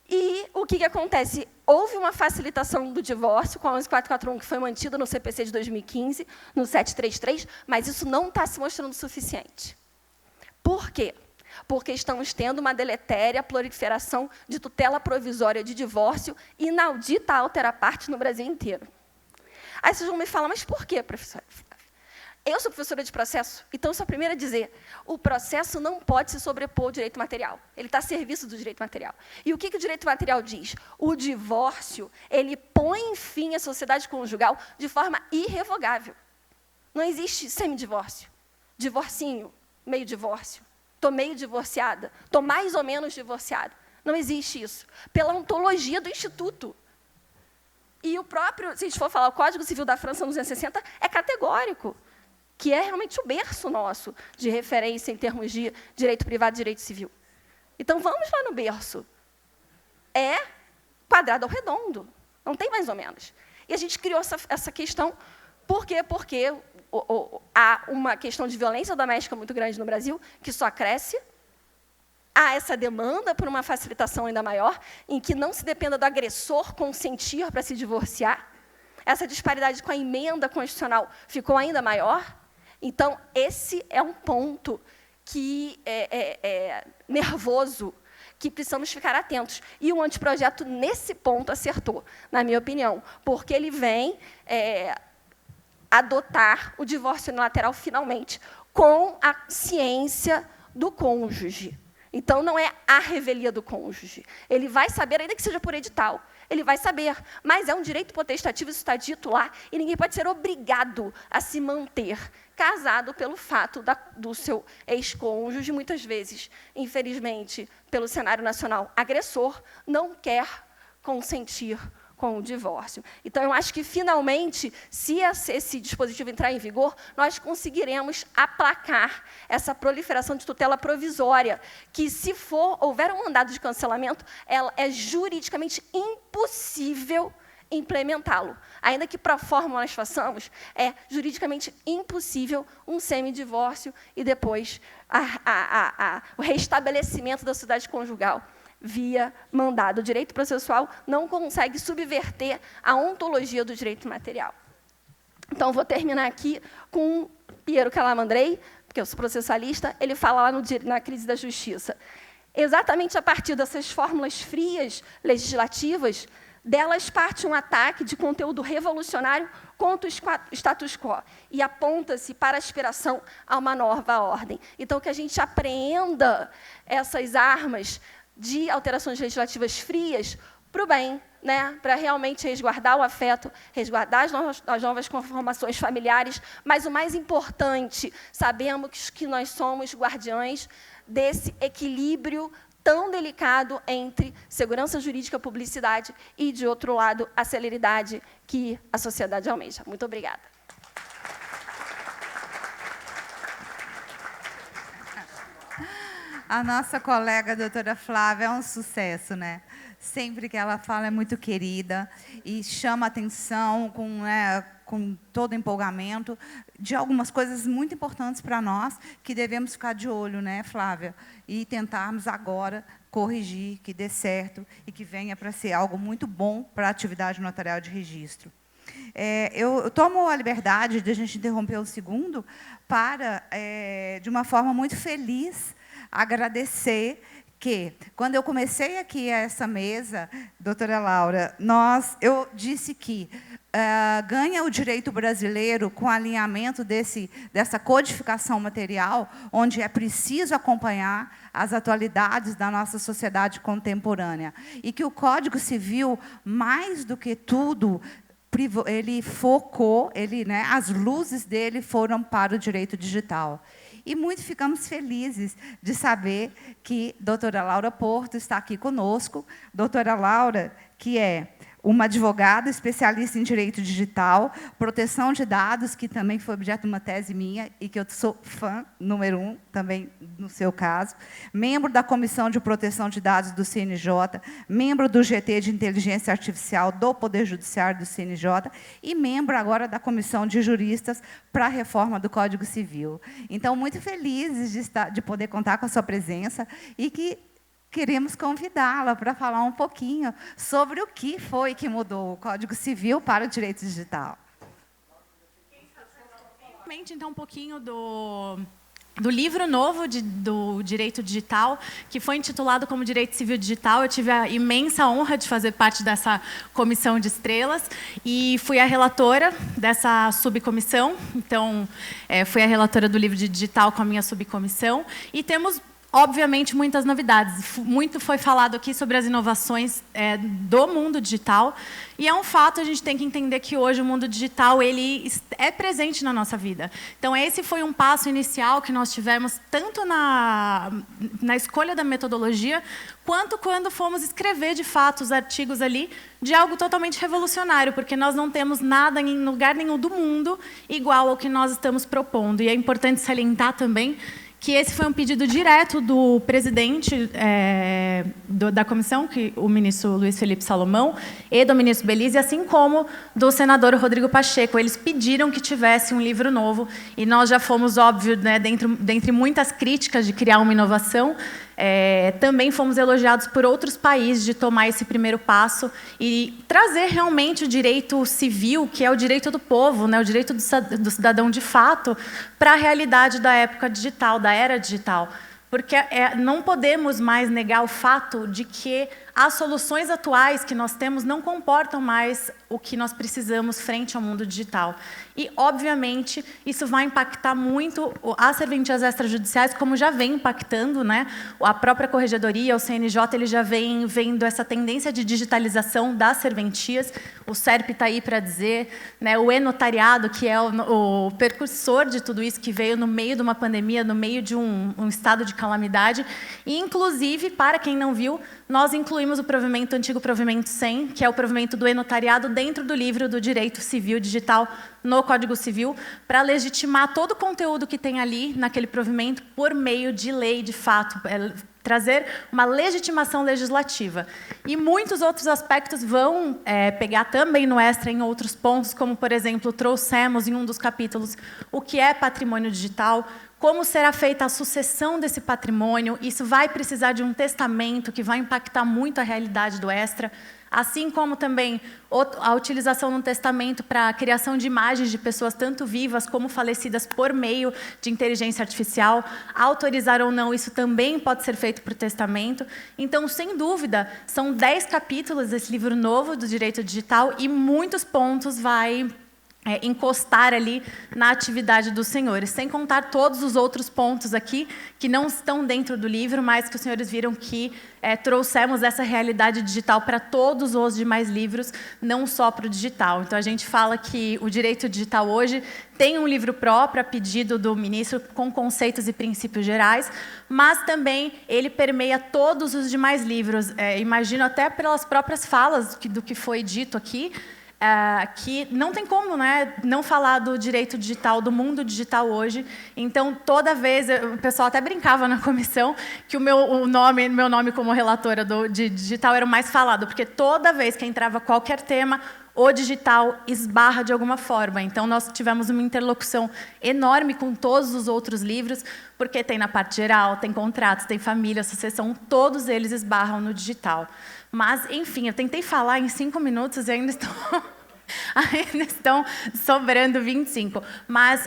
E o que acontece? Houve uma facilitação do divórcio com a 11441, que foi mantida no CPC de 2015, no 733, mas isso não está se mostrando suficiente. Por quê? Porque estamos tendo uma deletéria proliferação de tutela provisória de divórcio inaudita altera parte no Brasil inteiro. Aí vocês vão me falar, mas por quê, professora? Eu sou professora de processo, então sou a primeira a dizer, o processo não pode se sobrepor ao direito material. Ele está a serviço do direito material. E o que o direito material diz? O divórcio, ele põe fim à sociedade conjugal de forma irrevogável. Não existe semidivórcio, divorcinho, meio divórcio. Estou meio divorciada, estou mais ou menos divorciada. Não existe isso. Pela ontologia do Instituto. E o próprio, se a gente for falar, o Código Civil da França, nos anos 60, é categórico, que é realmente o berço nosso de referência em termos de direito privado e direito civil. Então, vamos lá no berço. É quadrado ou redondo, não tem mais ou menos. E a gente criou essa questão, por quê? Porque há uma questão de violência doméstica muito grande no Brasil, que só cresce. Há essa demanda por uma facilitação ainda maior, em que não se dependa do agressor consentir para se divorciar. Essa disparidade com a emenda constitucional ficou ainda maior. Então, esse é um ponto que é nervoso, que precisamos ficar atentos. E o anteprojeto, nesse ponto, acertou, na minha opinião, porque ele vem adotar o divórcio unilateral, finalmente, com a ciência do cônjuge. Então, não é a revelia do cônjuge. Ele vai saber, ainda que seja por edital, ele vai saber, mas é um direito potestativo, isso está dito lá, e ninguém pode ser obrigado a se manter casado pelo fato do seu ex-cônjuge, muitas vezes, infelizmente, pelo cenário nacional agressor, não quer consentir com o divórcio. Então, eu acho que, finalmente, se esse dispositivo entrar em vigor, nós conseguiremos aplacar essa proliferação de tutela provisória, que, se houver um mandado de cancelamento, ela é juridicamente impossível implementá-lo. Ainda que, para a forma nós façamos, é juridicamente impossível um semidivórcio e, depois, o restabelecimento da sociedade conjugal via mandado. O direito processual não consegue subverter a ontologia do direito material. Então, vou terminar aqui com Piero Calamandrei, porque eu sou processualista, ele fala lá na crise da justiça. Exatamente a partir dessas fórmulas frias legislativas, delas parte um ataque de conteúdo revolucionário contra o status quo e aponta-se para a aspiração a uma nova ordem. Então, que a gente apreenda essas armas de alterações legislativas frias para o bem, né? Para realmente resguardar o afeto, resguardar as novas conformações familiares, mas o mais importante, sabemos que nós somos guardiães desse equilíbrio tão delicado entre segurança jurídica, publicidade e, de outro lado, a celeridade que a sociedade almeja. Muito obrigada. A nossa colega, a doutora Flávia, é um sucesso, né? Sempre que ela fala é muito querida e chama atenção com todo empolgamento de algumas coisas muito importantes para nós que devemos ficar de olho, né, Flávia? E tentarmos agora corrigir, que dê certo e que venha para ser algo muito bom para a atividade notarial de registro. Eu tomo a liberdade de a gente interromper um segundo para, de uma forma muito feliz, agradecer que, quando eu comecei aqui essa mesa, doutora Laura, eu disse que ganha o direito brasileiro com o alinhamento dessa codificação material, onde é preciso acompanhar as atualidades da nossa sociedade contemporânea. E que o Código Civil, mais do que tudo, ele focou, as luzes dele foram para o direito digital. E muito ficamos felizes de saber que a doutora Laura Porto está aqui conosco. Doutora Laura, que é uma advogada especialista em direito digital, proteção de dados, que também foi objeto de uma tese minha e que eu sou fã número 1, também no seu caso, membro da Comissão de Proteção de Dados do CNJ, membro do GT de Inteligência Artificial do Poder Judiciário do CNJ e membro agora da Comissão de Juristas para a Reforma do Código Civil. Então, muito felizes de poder contar com a sua presença e que queremos convidá-la para falar um pouquinho sobre o que foi que mudou o Código Civil para o direito digital. Então, um pouquinho do livro novo do Direito Digital, que foi intitulado como Direito Civil Digital. Eu tive a imensa honra de fazer parte dessa comissão de estrelas e fui a relatora dessa subcomissão. Então, fui a relatora do livro de digital com a minha subcomissão. E temos, obviamente, muitas novidades. Muito foi falado aqui sobre as inovações do mundo digital. E é um fato, a gente tem que entender que hoje o mundo digital ele é presente na nossa vida. Então, esse foi um passo inicial que nós tivemos, tanto na escolha da metodologia, quanto quando fomos escrever, de fato, os artigos ali, de algo totalmente revolucionário, porque nós não temos nada em lugar nenhum do mundo igual ao que nós estamos propondo. E é importante salientar também que esse foi um pedido direto do presidente da comissão, que o ministro Luiz Felipe Salomão, e do ministro Belize, assim como do senador Rodrigo Pacheco. Eles pediram que tivesse um livro novo, e nós já fomos, óbvio, né, dentre muitas críticas de criar uma inovação, também fomos elogiados por outros países de tomar esse primeiro passo e trazer realmente o direito civil, que é o direito do povo, né, o direito do cidadão de fato, para a realidade da época digital, da era digital. Porque não podemos mais negar o fato de que as soluções atuais que nós temos não comportam mais o que nós precisamos frente ao mundo digital. E, obviamente, isso vai impactar muito as serventias extrajudiciais, como já vem impactando, né? A própria Corregedoria, o CNJ, ele já vem vendo essa tendência de digitalização das serventias. O SERP está aí para dizer, né? O e-notariado, que é o precursor de tudo isso, que veio no meio de uma pandemia, no meio de um estado de calamidade. E, inclusive, para quem não viu, nós incluímos o antigo provimento 100, que é o provimento do e-notariado, dentro do livro do Direito Civil Digital no Código Civil, para legitimar todo o conteúdo que tem ali, naquele provimento, por meio de lei, de fato, trazer uma legitimação legislativa. E muitos outros aspectos vão pegar também no extra em outros pontos, como, por exemplo, trouxemos em um dos capítulos o que é patrimônio digital, como será feita a sucessão desse patrimônio. Isso vai precisar de um testamento que vai impactar muito a realidade do extra, assim como também a utilização no testamento para a criação de imagens de pessoas tanto vivas como falecidas por meio de inteligência artificial. Autorizar ou não, isso também pode ser feito por testamento. Então, sem dúvida, são 10 capítulos desse livro novo do Direito Digital e muitos pontos vai encostar ali na atividade dos senhores, sem contar todos os outros pontos aqui que não estão dentro do livro, mas que os senhores viram que trouxemos essa realidade digital para todos os demais livros, não só para o digital. Então, a gente fala que o direito digital hoje tem um livro próprio, a pedido do ministro, com conceitos e princípios gerais, mas também ele permeia todos os demais livros. Imagino até pelas próprias falas do que foi dito aqui, que não tem como, né, não falar do direito digital, do mundo digital hoje. Então, toda vez, o pessoal até brincava na comissão que meu nome como relatora de digital era o mais falado, porque toda vez que entrava qualquer tema, o digital esbarra de alguma forma. Então, nós tivemos uma interlocução enorme com todos os outros livros, porque tem na parte geral, tem contratos, tem família, sucessão, todos eles esbarram no digital. Mas, enfim, eu tentei falar em 5 minutos e ainda estão sobrando 25. Mas,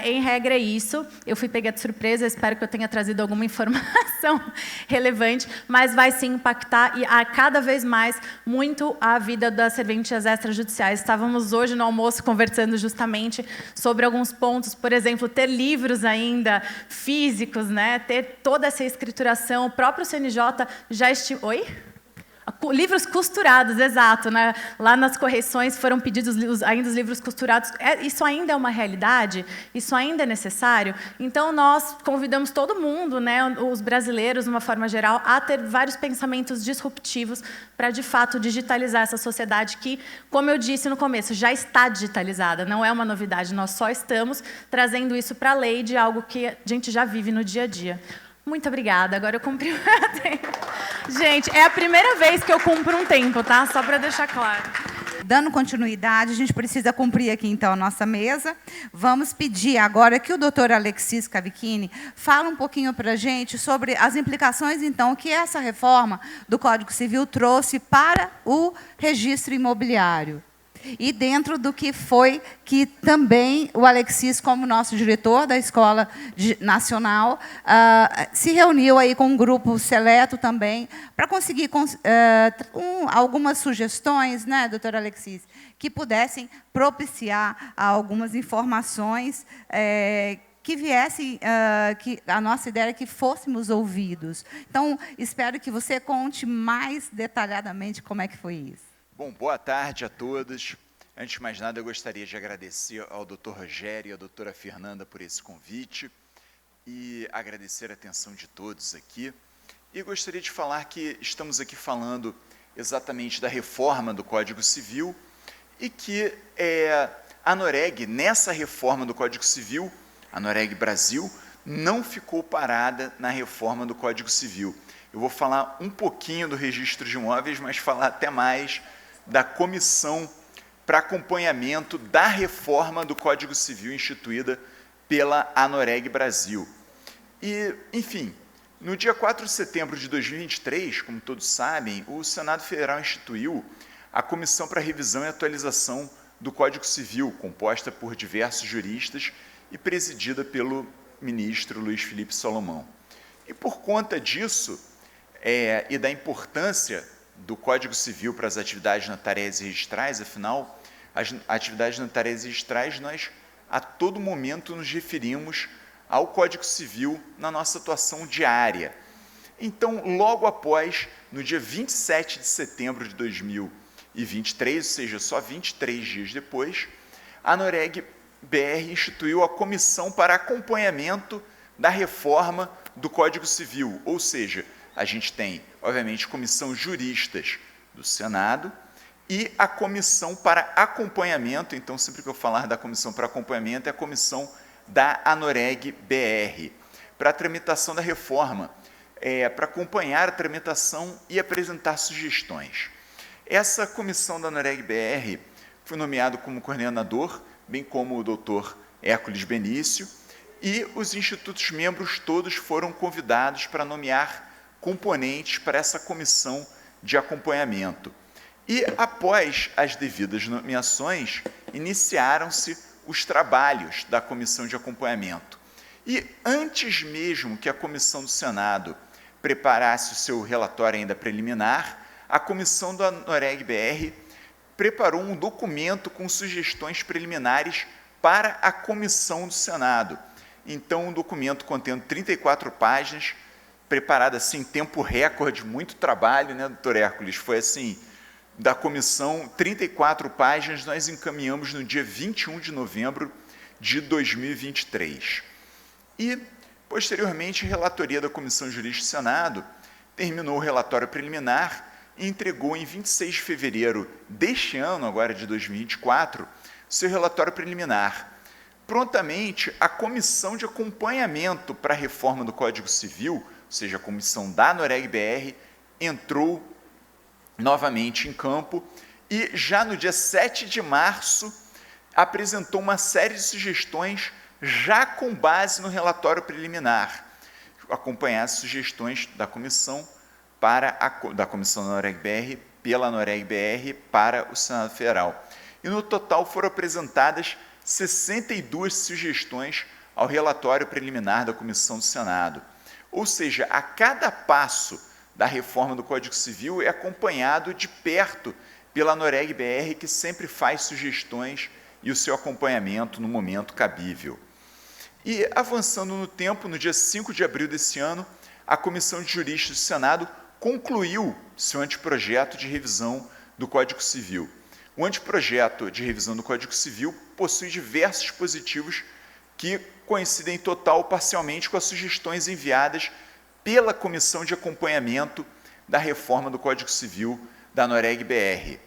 em regra, é isso. Eu fui pega de surpresa, espero que eu tenha trazido alguma informação relevante, mas vai sim impactar e cada vez mais muito a vida das serventias extrajudiciais. Estávamos hoje no almoço conversando justamente sobre alguns pontos, por exemplo, ter livros ainda físicos, né? Ter toda essa escrituração. O próprio CNJ já Oi? Livros costurados, exato. Né? Lá nas correções foram pedidos ainda os livros costurados. Isso ainda é uma realidade? Isso ainda é necessário? Então, nós convidamos todo mundo, né, os brasileiros, de uma forma geral, a ter vários pensamentos disruptivos para, de fato, digitalizar essa sociedade que, como eu disse no começo, já está digitalizada. Não é uma novidade, nós só estamos trazendo isso para a lei de algo que a gente já vive no dia a dia. Muito obrigada. Agora eu cumpri o meu tempo. Gente, é a primeira vez que eu cumpro um tempo, tá? Só para deixar claro. Dando continuidade, a gente precisa cumprir aqui, então, a nossa mesa. Vamos pedir agora que o doutor Alexis Cavicchini fale um pouquinho para a gente sobre as implicações, então, que essa reforma do Código Civil trouxe para o registro imobiliário. E dentro do que foi que também o Alexis, como nosso diretor da Escola Nacional, se reuniu aí com um grupo seleto também para conseguir algumas sugestões, né, doutor Alexis, que pudessem propiciar algumas informações que viessem, que a nossa ideia é que fôssemos ouvidos. Então, espero que você conte mais detalhadamente como é que foi isso. Bom, boa tarde a todos. Antes de mais nada, eu gostaria de agradecer ao Dr. Rogério e à doutora Fernanda por esse convite e agradecer a atenção de todos aqui. E gostaria de falar que estamos aqui falando exatamente da reforma do Código Civil e que a Noreg, nessa reforma do Código Civil, a Noreg Brasil, não ficou parada na reforma do Código Civil. Eu vou falar um pouquinho do registro de imóveis, mas falar até mais da comissão para acompanhamento da reforma do Código Civil instituída pela Anoreg Brasil. E, enfim, no dia 4 de setembro de 2023, como todos sabem, o Senado Federal instituiu a Comissão para Revisão e Atualização do Código Civil, composta por diversos juristas e presidida pelo ministro Luiz Felipe Salomão. E, por conta disso, e da importância do Código Civil para as atividades notárias e registrais, afinal, as atividades notárias e registrais, nós a todo momento nos referimos ao Código Civil na nossa atuação diária. Então, logo após, no dia 27 de setembro de 2023, ou seja, só 23 dias depois, a Noreg BR instituiu a Comissão para Acompanhamento da Reforma do Código Civil, ou seja, a gente tem, obviamente, comissão juristas do Senado e a comissão para acompanhamento. Então, sempre que eu falar da comissão para acompanhamento, é a comissão da Anoreg BR, para a tramitação da reforma, para acompanhar a tramitação e apresentar sugestões. Essa comissão da Anoreg BR foi nomeado como coordenador, bem como o doutor Hércules Benício, e os institutos membros todos foram convidados para nomear componentes para essa comissão de acompanhamento. E, após as devidas nomeações, iniciaram-se os trabalhos da comissão de acompanhamento. E, antes mesmo que a comissão do Senado preparasse o seu relatório ainda preliminar, a comissão da Noreg BR preparou um documento com sugestões preliminares para a comissão do Senado. Então, um documento contendo 34 páginas, preparado assim em tempo recorde, muito trabalho, né, doutor Hércules? Foi assim, da comissão, 34 páginas, nós encaminhamos no dia 21 de novembro de 2023. E, posteriormente, a relatoria da Comissão Jurídica do Senado terminou o relatório preliminar e entregou em 26 de fevereiro deste ano, agora de 2024, seu relatório preliminar. Prontamente, a Comissão de Acompanhamento para a Reforma do Código Civil, ou seja, a comissão da Noreg BR, entrou novamente em campo e, já no dia 7 de março, apresentou uma série de sugestões, já com base no relatório preliminar, acompanhar as sugestões da comissão da comissão da Noreg BR, pela Noreg BR, para o Senado Federal. E, no total, foram apresentadas 62 sugestões ao relatório preliminar da Comissão do Senado. Ou seja, a cada passo da reforma do Código Civil é acompanhado de perto pela Noreg BR, que sempre faz sugestões e o seu acompanhamento no momento cabível. E, avançando no tempo, no dia 5 de abril desse ano, a Comissão de Juristas do Senado concluiu seu anteprojeto de revisão do Código Civil. O anteprojeto de revisão do Código Civil possui diversos dispositivos que coincidem total ou parcialmente com as sugestões enviadas pela Comissão de Acompanhamento da Reforma do Código Civil da Noreg BR.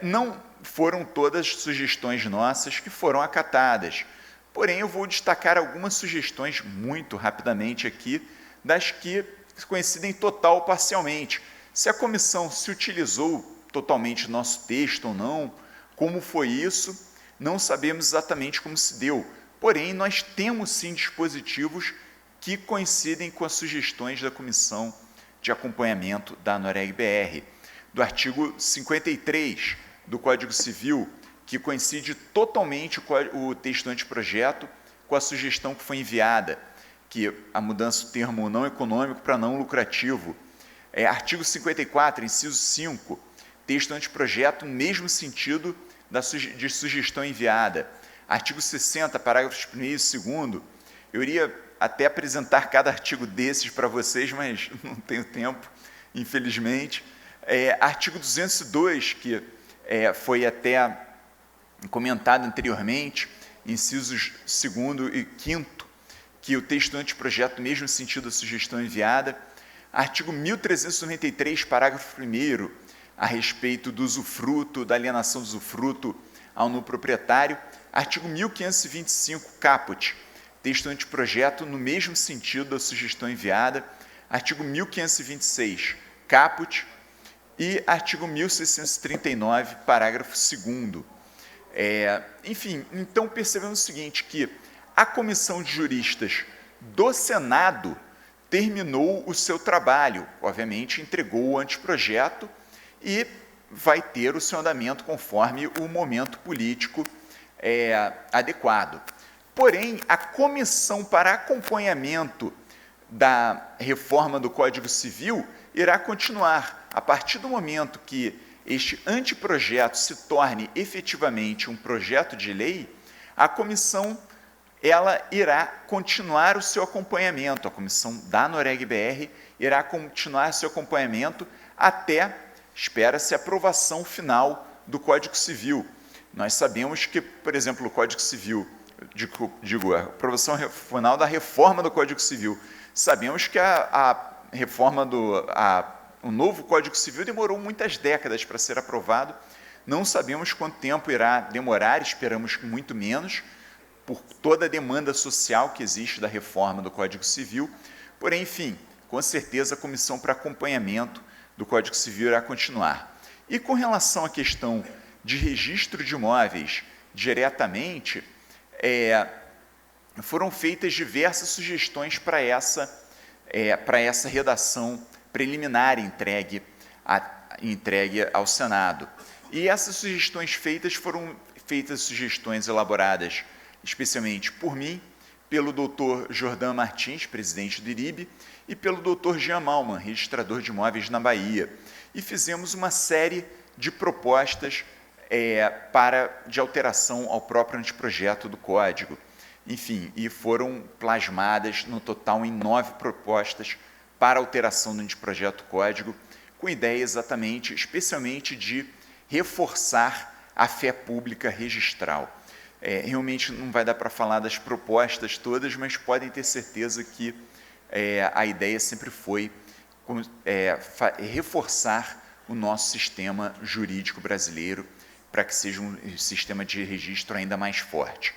Não foram todas sugestões nossas que foram acatadas, porém eu vou destacar algumas sugestões muito rapidamente aqui, das que coincidem total ou parcialmente. Se a comissão se utilizou totalmente nosso texto ou não. Como foi isso? Não sabemos exatamente como se deu. Porém, nós temos sim dispositivos que coincidem com as sugestões da Comissão de Acompanhamento da ANOREG-BR, do artigo 53 do Código Civil, que coincide totalmente o texto do anteprojeto com a sugestão que foi enviada, que a mudança do termo não econômico para não lucrativo. Artigo 54, inciso 5, texto do anteprojeto, mesmo sentido de sugestão enviada. Artigo 60, parágrafos 1º e 2º, eu iria até apresentar cada artigo desses para vocês, mas não tenho tempo, infelizmente. Artigo 202, que foi até comentado anteriormente, incisos 2º e 5º, que o texto do anteprojeto, mesmo sentido da sugestão enviada. Artigo 1393, parágrafo 1º, a respeito do usufruto, da alienação do usufruto ao no proprietário. Artigo 1525, caput, texto do anteprojeto, no mesmo sentido da sugestão enviada. Artigo 1526, caput. E artigo 1639, parágrafo 2º. Enfim, então percebemos o seguinte, que a Comissão de Juristas do Senado terminou o seu trabalho, obviamente entregou o anteprojeto e vai ter o seu andamento conforme o momento político adequado. Porém, a Comissão para Acompanhamento da Reforma do Código Civil irá continuar. A partir do momento que este anteprojeto se torne efetivamente um projeto de lei, a comissão irá continuar o seu acompanhamento, a comissão da ANOREG-BR irá continuar seu acompanhamento até, espera-se, a aprovação final do Código Civil. Nós sabemos que, por exemplo, o Código Civil, a aprovação final da reforma do Código Civil, sabemos que a reforma o novo Código Civil demorou muitas décadas para ser aprovado, não sabemos quanto tempo irá demorar, esperamos que muito menos, por toda a demanda social que existe da reforma do Código Civil, porém, enfim, com certeza a Comissão para Acompanhamento do Código Civil irá continuar. E com relação à questão de registro de imóveis diretamente, foram feitas diversas sugestões para essa redação preliminar entregue ao Senado. E essas sugestões foram feitas sugestões elaboradas especialmente por mim, pelo Dr. Jordan Martins, presidente do IRIB, e pelo Dr. Jean Malman, registrador de imóveis na Bahia. E fizemos uma série de propostas de alteração ao próprio anteprojeto do Código. Enfim, e foram plasmadas no total em 9 propostas para alteração do anteprojeto Código, com ideia exatamente, especialmente de reforçar a fé pública registral. Realmente não vai dar para falar das propostas todas, mas podem ter certeza que a ideia sempre foi reforçar o nosso sistema jurídico brasileiro para que seja um sistema de registro ainda mais forte.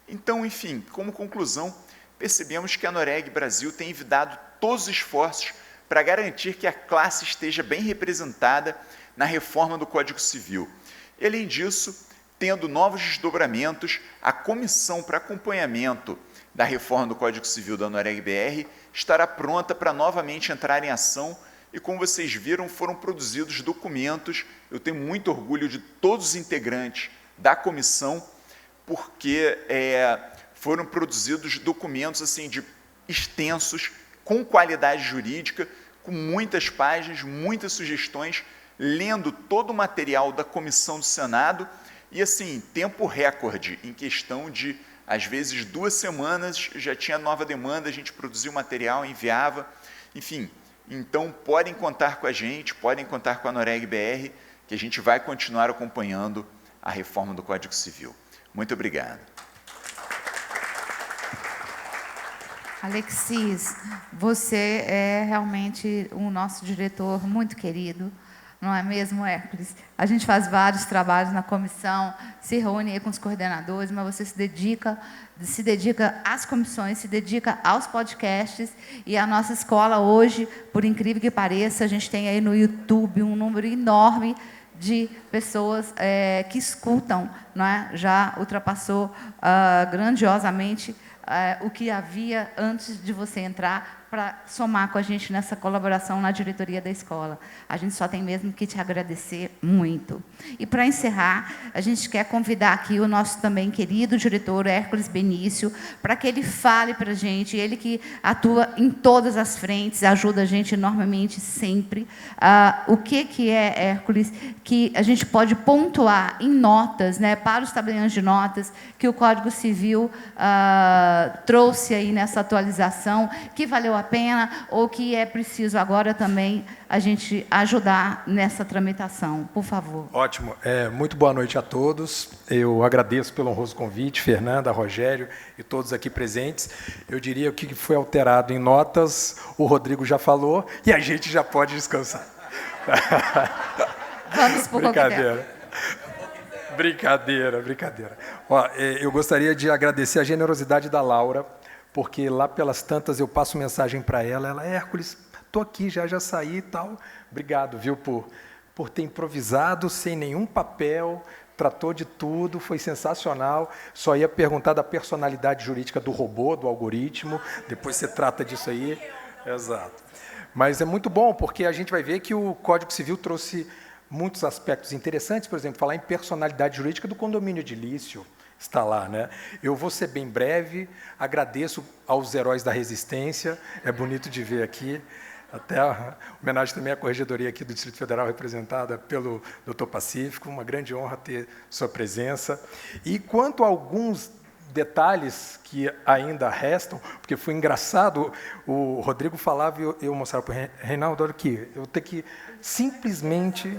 Então, enfim, como conclusão, percebemos que a ANOREG Brasil tem envidado todos os esforços para garantir que a classe esteja bem representada na reforma do Código Civil. E, além disso, tendo novos desdobramentos, a Comissão para Acompanhamento da Reforma do Código Civil da ANOREG-BR estará pronta para novamente entrar em ação e, como vocês viram, foram produzidos documentos. Eu tenho muito orgulho de todos os integrantes da comissão, porque foram produzidos documentos assim, extensos, com qualidade jurídica, com muitas páginas, muitas sugestões, lendo todo o material da comissão do Senado, e assim, tempo recorde, em questão de, às vezes, 2 semanas, já tinha nova demanda, a gente produzia o material, enviava, enfim. Então, podem contar com a gente, podem contar com a ANOREG-BR, que a gente vai continuar acompanhando a reforma do Código Civil. Muito obrigado. Alexis, você é realmente o nosso diretor muito querido, não é mesmo, Hércules? A gente faz vários trabalhos na comissão, se reúne aí com os coordenadores, mas você se dedica às comissões, se dedica aos podcasts, e a nossa escola hoje, por incrível que pareça, a gente tem aí no YouTube um número enorme de pessoas que escutam, não é? Já ultrapassou grandiosamente o que havia antes de você entrar para somar com a gente nessa colaboração na diretoria da escola. A gente só tem mesmo que te agradecer muito. E, para encerrar, a gente quer convidar aqui o nosso também querido diretor, Hércules Benício, para que ele fale para a gente, ele que atua em todas as frentes, ajuda a gente enormemente sempre, o que é, Hércules, que a gente pode pontuar em notas, né, para os tabeliões de notas, que o Código Civil trouxe aí nessa atualização, que valeu a pena, ou que é preciso agora também a gente ajudar nessa tramitação. Por favor. Ótimo. Muito boa noite a todos. Eu agradeço pelo honroso convite, Fernanda, Rogério e todos aqui presentes. Eu diria que o que foi alterado em notas, o Rodrigo já falou, e a gente já pode descansar. Vamos por brincadeira. Brincadeira. Ó, eu gostaria de agradecer a generosidade da Laura, porque lá pelas tantas eu passo mensagem para ela, Hércules, estou aqui, já saí e tal. Obrigado, viu, por ter improvisado, sem nenhum papel, tratou de tudo, foi sensacional. Só ia perguntar da personalidade jurídica do robô, do algoritmo, depois você trata disso aí. Exato. Mas é muito bom, porque a gente vai ver que o Código Civil trouxe muitos aspectos interessantes, por exemplo, falar em personalidade jurídica do condomínio edilício, está lá, né? Eu vou ser bem breve, agradeço aos heróis da resistência, é bonito de ver aqui, até a homenagem também à Corregedoria aqui do Distrito Federal, representada pelo Dr. Pacífico, uma grande honra ter sua presença. E quanto a alguns detalhes que ainda restam, porque foi engraçado, o Rodrigo falava e eu mostrava para o Reinaldo, olha aqui, eu vou ter que simplesmente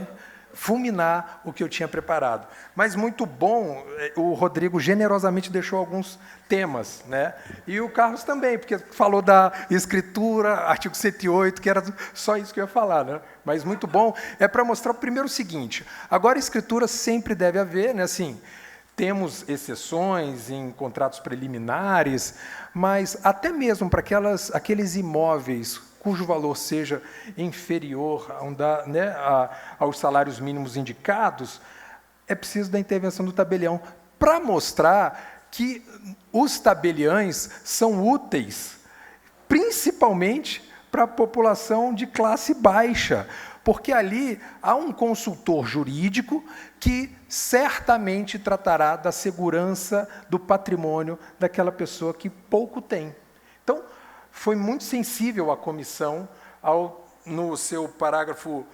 fulminar o que eu tinha preparado. Mas muito bom, o Rodrigo generosamente deixou alguns temas, né? E o Carlos também, porque falou da escritura, artigo 108, que era só isso que eu ia falar, né? Mas muito bom, é para mostrar primeiro o seguinte, agora escritura sempre deve haver, né? Assim, temos exceções em contratos preliminares, mas até mesmo para aqueles imóveis cujo valor seja inferior aos salários mínimos indicados, é preciso da intervenção do tabelião, para mostrar que os tabeliães são úteis, principalmente para a população de classe baixa, porque ali há um consultor jurídico que certamente tratará da segurança do patrimônio daquela pessoa que pouco tem. Então, foi muito sensível a comissão no seu parágrafo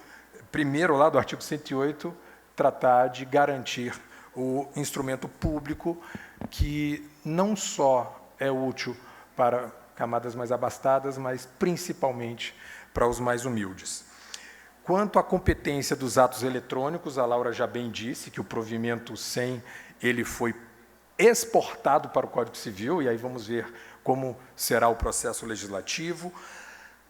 1º, lá do artigo 108, tratar de garantir o instrumento público que não só é útil para camadas mais abastadas, mas principalmente para os mais humildes. Quanto à competência dos atos eletrônicos, a Laura já bem disse que o provimento 100 ele foi exportado para o Código Civil, e aí vamos ver como será o processo legislativo.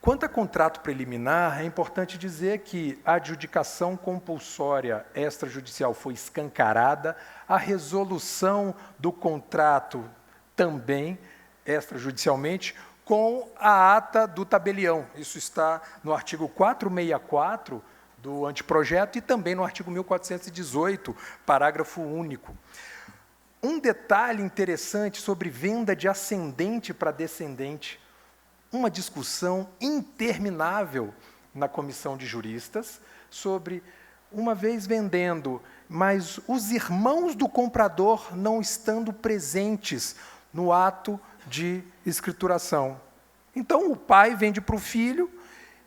Quanto a contrato preliminar, é importante dizer que a adjudicação compulsória extrajudicial foi escancarada, a resolução do contrato também extrajudicialmente, com a ata do tabelião. Isso está no artigo 464 do anteprojeto e também no artigo 1418, parágrafo único. Um detalhe interessante sobre venda de ascendente para descendente, uma discussão interminável na comissão de juristas sobre, uma vez vendendo, mas os irmãos do comprador não estando presentes no ato de escrituração. Então, o pai vende para o filho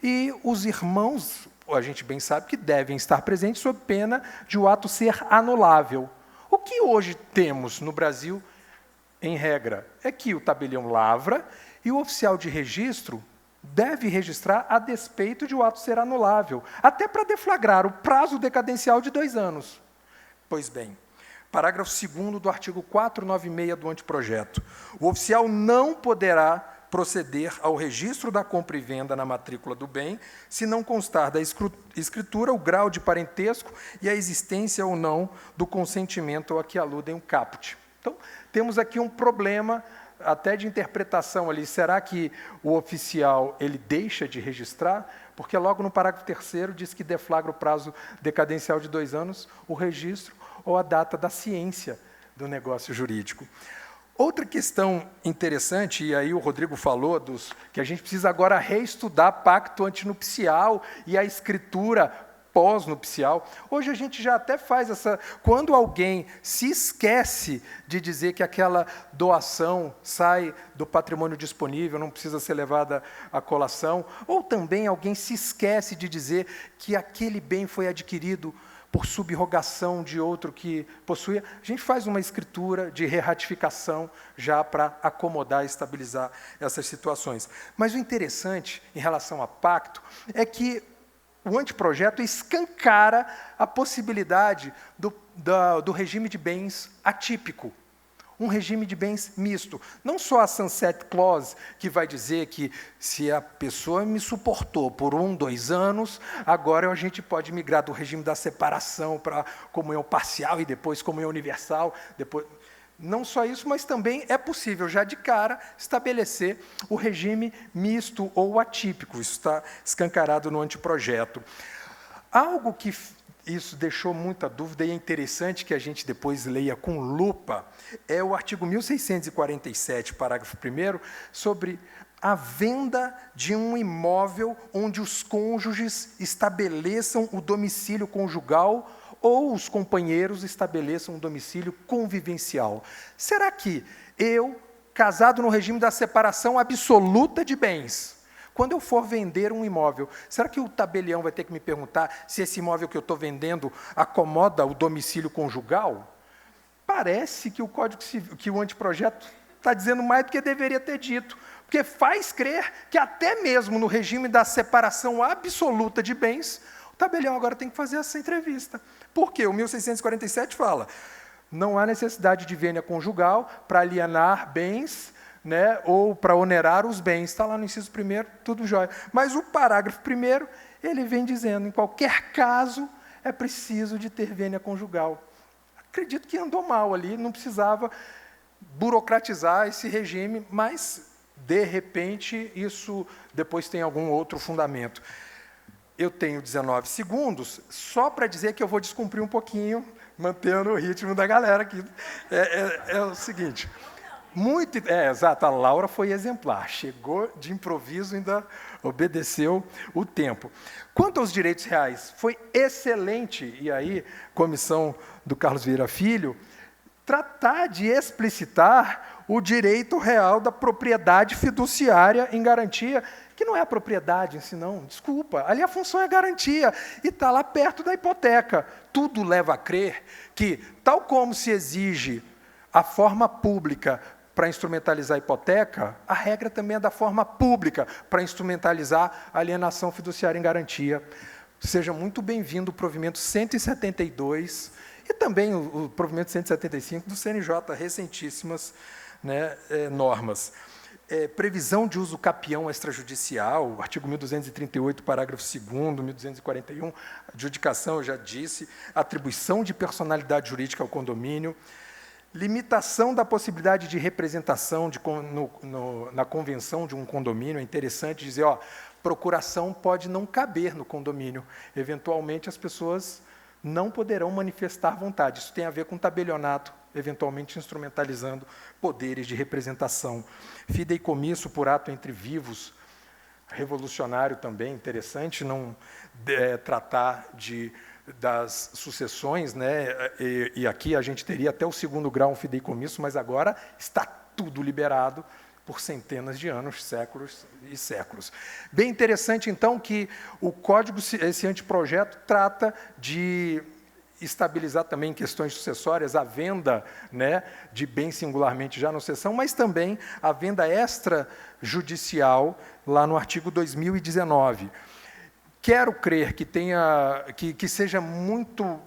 e os irmãos, a gente bem sabe que devem estar presentes sob pena de o ato ser anulável. O que hoje temos no Brasil, em regra, é que o tabelião lavra e o oficial de registro deve registrar a despeito de o ato ser anulável, até para deflagrar o prazo decadencial de 2 anos. Pois bem, parágrafo 2º do artigo 496 do anteprojeto. O oficial não poderá proceder ao registro da compra e venda na matrícula do bem, se não constar da escritura o grau de parentesco e a existência ou não do consentimento a que aludem o caput. Então, temos aqui um problema até de interpretação ali. Será que o oficial ele deixa de registrar? Porque logo no parágrafo 3º diz que deflagra o prazo decadencial de 2 anos, o registro ou a data da ciência do negócio jurídico. Outra questão interessante, e aí o Rodrigo falou, que a gente precisa agora reestudar pacto antinupcial e a escritura pós-nupcial. Hoje a gente já até faz essa... Quando alguém se esquece de dizer que aquela doação sai do patrimônio disponível, não precisa ser levada à colação, ou também alguém se esquece de dizer que aquele bem foi adquirido por subrogação de outro que possuía, a gente faz uma escritura de reratificação já para acomodar e estabilizar essas situações. Mas o interessante em relação a pacto é que o anteprojeto escancara a possibilidade do regime de bens atípico, um regime de bens misto. Não só a sunset clause, que vai dizer que se a pessoa me suportou por 1, 2 anos, agora a gente pode migrar do regime da separação para comunhão parcial e depois comunhão universal. Depois... Não só isso, mas também é possível, já de cara, estabelecer o regime misto ou atípico. Isso está escancarado no anteprojeto. Algo que isso deixou muita dúvida e é interessante que a gente depois leia com lupa, é o artigo 1647, parágrafo 1º, sobre a venda de um imóvel onde os cônjuges estabeleçam o domicílio conjugal ou os companheiros estabeleçam um domicílio convivencial. Será que eu, casado no regime da separação absoluta de bens, quando eu for vender um imóvel, será que o tabelião vai ter que me perguntar se esse imóvel que eu estou vendendo acomoda o domicílio conjugal? Parece que o Código Civil, que o anteprojeto está dizendo mais do que deveria ter dito, porque faz crer que até mesmo no regime da separação absoluta de bens, o tabelião agora tem que fazer essa entrevista. Por quê? O 1647 fala, não há necessidade de vênia conjugal para alienar bens, né, ou para onerar os bens. Está lá no inciso 1º, tudo jóia. Mas o parágrafo 1º, ele vem dizendo, em qualquer caso, é preciso de ter vênia conjugal. Acredito que andou mal ali, não precisava burocratizar esse regime, mas, de repente, isso depois tem algum outro fundamento. Eu tenho 19 segundos, só para dizer que eu vou descumprir um pouquinho, mantendo o ritmo da galera aqui. É o seguinte, exato, a Laura foi exemplar, chegou de improviso, ainda obedeceu o tempo. Quanto aos direitos reais, foi excelente, e aí, comissão do Carlos Vieira Filho, tratar de explicitar o direito real da propriedade fiduciária em garantia, que não é a propriedade em si, não, desculpa, ali a função é garantia, e está lá perto da hipoteca. Tudo leva a crer que, tal como se exige a forma pública para instrumentalizar a hipoteca, a regra também é da forma pública para instrumentalizar a alienação fiduciária em garantia. Seja muito bem-vindo o provimento 172 e também o provimento 175 do CNJ, recentíssimas, né, normas. Previsão de uso capião extrajudicial, artigo 1238, parágrafo 2º, 1241, adjudicação, eu já disse, atribuição de personalidade jurídica ao condomínio, limitação da possibilidade de representação na convenção de um condomínio. É interessante dizer, procuração pode não caber no condomínio. Eventualmente, as pessoas não poderão manifestar vontade. Isso tem a ver com tabelionato, eventualmente instrumentalizando poderes de representação. Fideicomisso por ato entre vivos, revolucionário também, interessante não tratar das sucessões, né? E aqui a gente teria até o 2º grau um fideicomisso, mas agora está tudo liberado por centenas de anos, séculos e séculos. Bem interessante, então, que o Código, esse anteprojeto, trata de estabilizar também questões sucessórias, a venda, né, de bens singularmente já na sucessão, mas também a venda extrajudicial, lá no artigo 2019. Quero crer que seja muito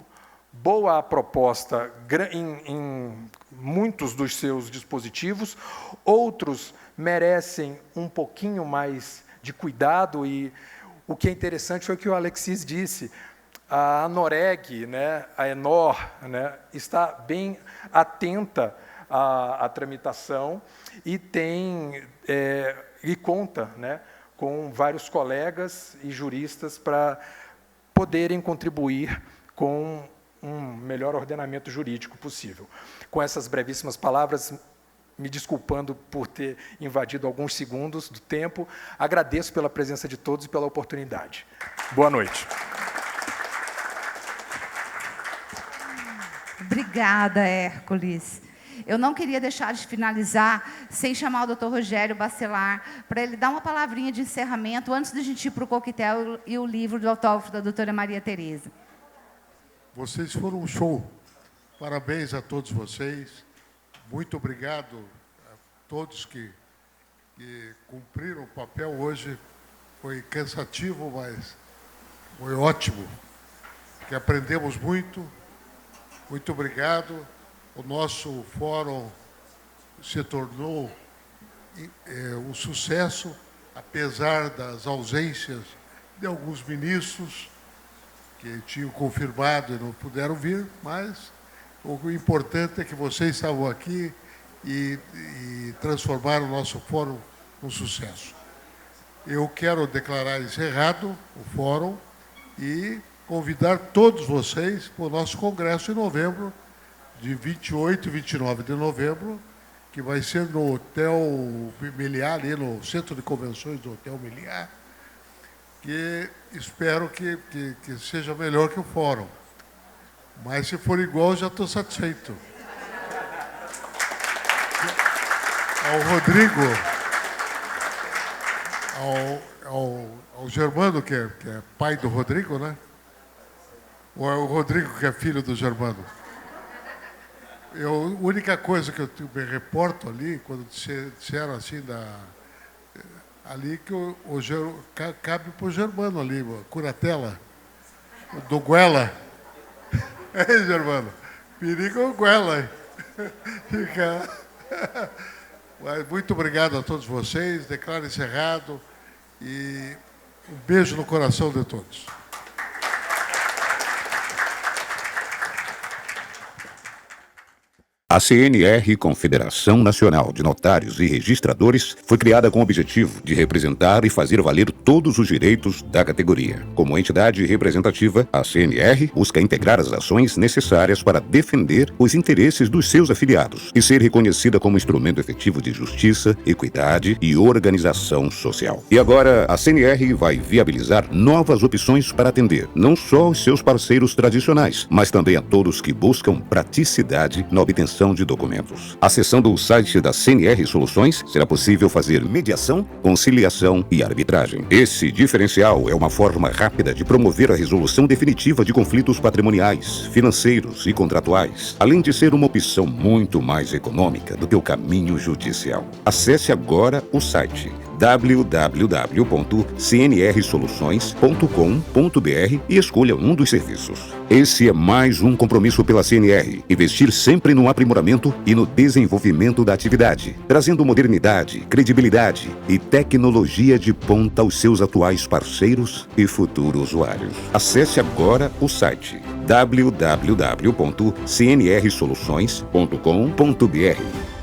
boa a proposta em muitos dos seus dispositivos, outros merecem um pouquinho mais de cuidado, e o que é interessante foi o que o Alexis disse, a ANOREG, né, a ENOR, né, está bem atenta a tramitação e conta, né, com vários colegas e juristas para poderem contribuir com um melhor ordenamento jurídico possível. Com essas brevíssimas palavras, me desculpando por ter invadido alguns segundos do tempo, agradeço pela presença de todos e pela oportunidade. Boa noite. Obrigada, Hércules. Eu não queria deixar de finalizar sem chamar o Dr. Rogério Bacelar para ele dar uma palavrinha de encerramento antes de a gente ir para o coquetel e o livro do autógrafo da doutora Maria Tereza. Vocês foram um show. Parabéns a todos vocês. Muito obrigado a todos que cumpriram o papel hoje. Foi cansativo, mas foi ótimo. Que aprendemos muito. Muito obrigado. O nosso fórum se tornou um sucesso, apesar das ausências de alguns ministros que tinham confirmado e não puderam vir, mas o importante é que vocês estavam aqui e transformaram o nosso fórum num sucesso. Eu quero declarar encerrado o fórum e convidar todos vocês para o nosso congresso em novembro, de 28 e 29 de novembro, que vai ser no Hotel Meliá, ali no Centro de Convenções do Hotel Meliá, que espero que seja melhor que o fórum. Mas se for igual, já estou satisfeito. Ao Rodrigo, ao Germano, que é pai do Rodrigo, né? Ou é o Rodrigo que é filho do Germano? A única coisa que eu me reporto ali, quando disseram assim, ali que cabe para o Germano ali, a curatela, do Guela. Ei, Germano, perigo é o Guela. Mas muito obrigado a todos vocês, declaro encerrado e um beijo no coração de todos. A CNR, Confederação Nacional de Notários e Registradores, foi criada com o objetivo de representar e fazer valer todos os direitos da categoria. Como entidade representativa, a CNR busca integrar as ações necessárias para defender os interesses dos seus afiliados e ser reconhecida como instrumento efetivo de justiça, equidade e organização social. E agora, a CNR vai viabilizar novas opções para atender não só os seus parceiros tradicionais, mas também a todos que buscam praticidade na obtenção de documentos. Acessando o site da CNR Soluções, será possível fazer mediação, conciliação e arbitragem. Esse diferencial é uma forma rápida de promover a resolução definitiva de conflitos patrimoniais, financeiros e contratuais, além de ser uma opção muito mais econômica do que o caminho judicial. Acesse agora o site www.cnrsoluções.com.br e escolha um dos serviços. Esse é mais um compromisso pela CNR, investir sempre no aprimoramento e no desenvolvimento da atividade, trazendo modernidade, credibilidade e tecnologia de ponta aos seus atuais parceiros e futuros usuários. Acesse agora o site www.cnrsoluções.com.br.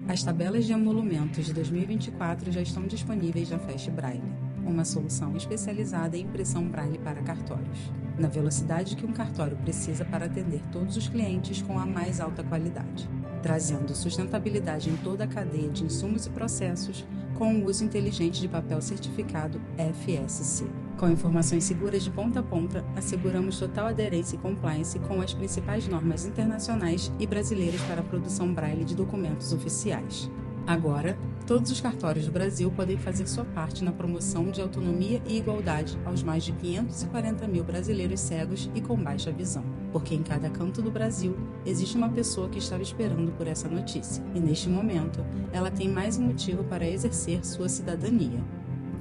As tabelas de emolumentos de 2024 já estão disponíveis na Fast Braille, uma solução especializada em impressão Braille para cartórios, na velocidade que um cartório precisa para atender todos os clientes com a mais alta qualidade, trazendo sustentabilidade em toda a cadeia de insumos e processos com o uso inteligente de papel certificado FSC. Com informações seguras de ponta a ponta, asseguramos total aderência e compliance com as principais normas internacionais e brasileiras para a produção Braille de documentos oficiais. Agora, todos os cartórios do Brasil podem fazer sua parte na promoção de autonomia e igualdade aos mais de 540 mil brasileiros cegos e com baixa visão. Porque em cada canto do Brasil existe uma pessoa que estava esperando por essa notícia. E neste momento, ela tem mais um motivo para exercer sua cidadania.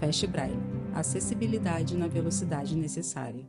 Fast Braille. Acessibilidade na velocidade necessária.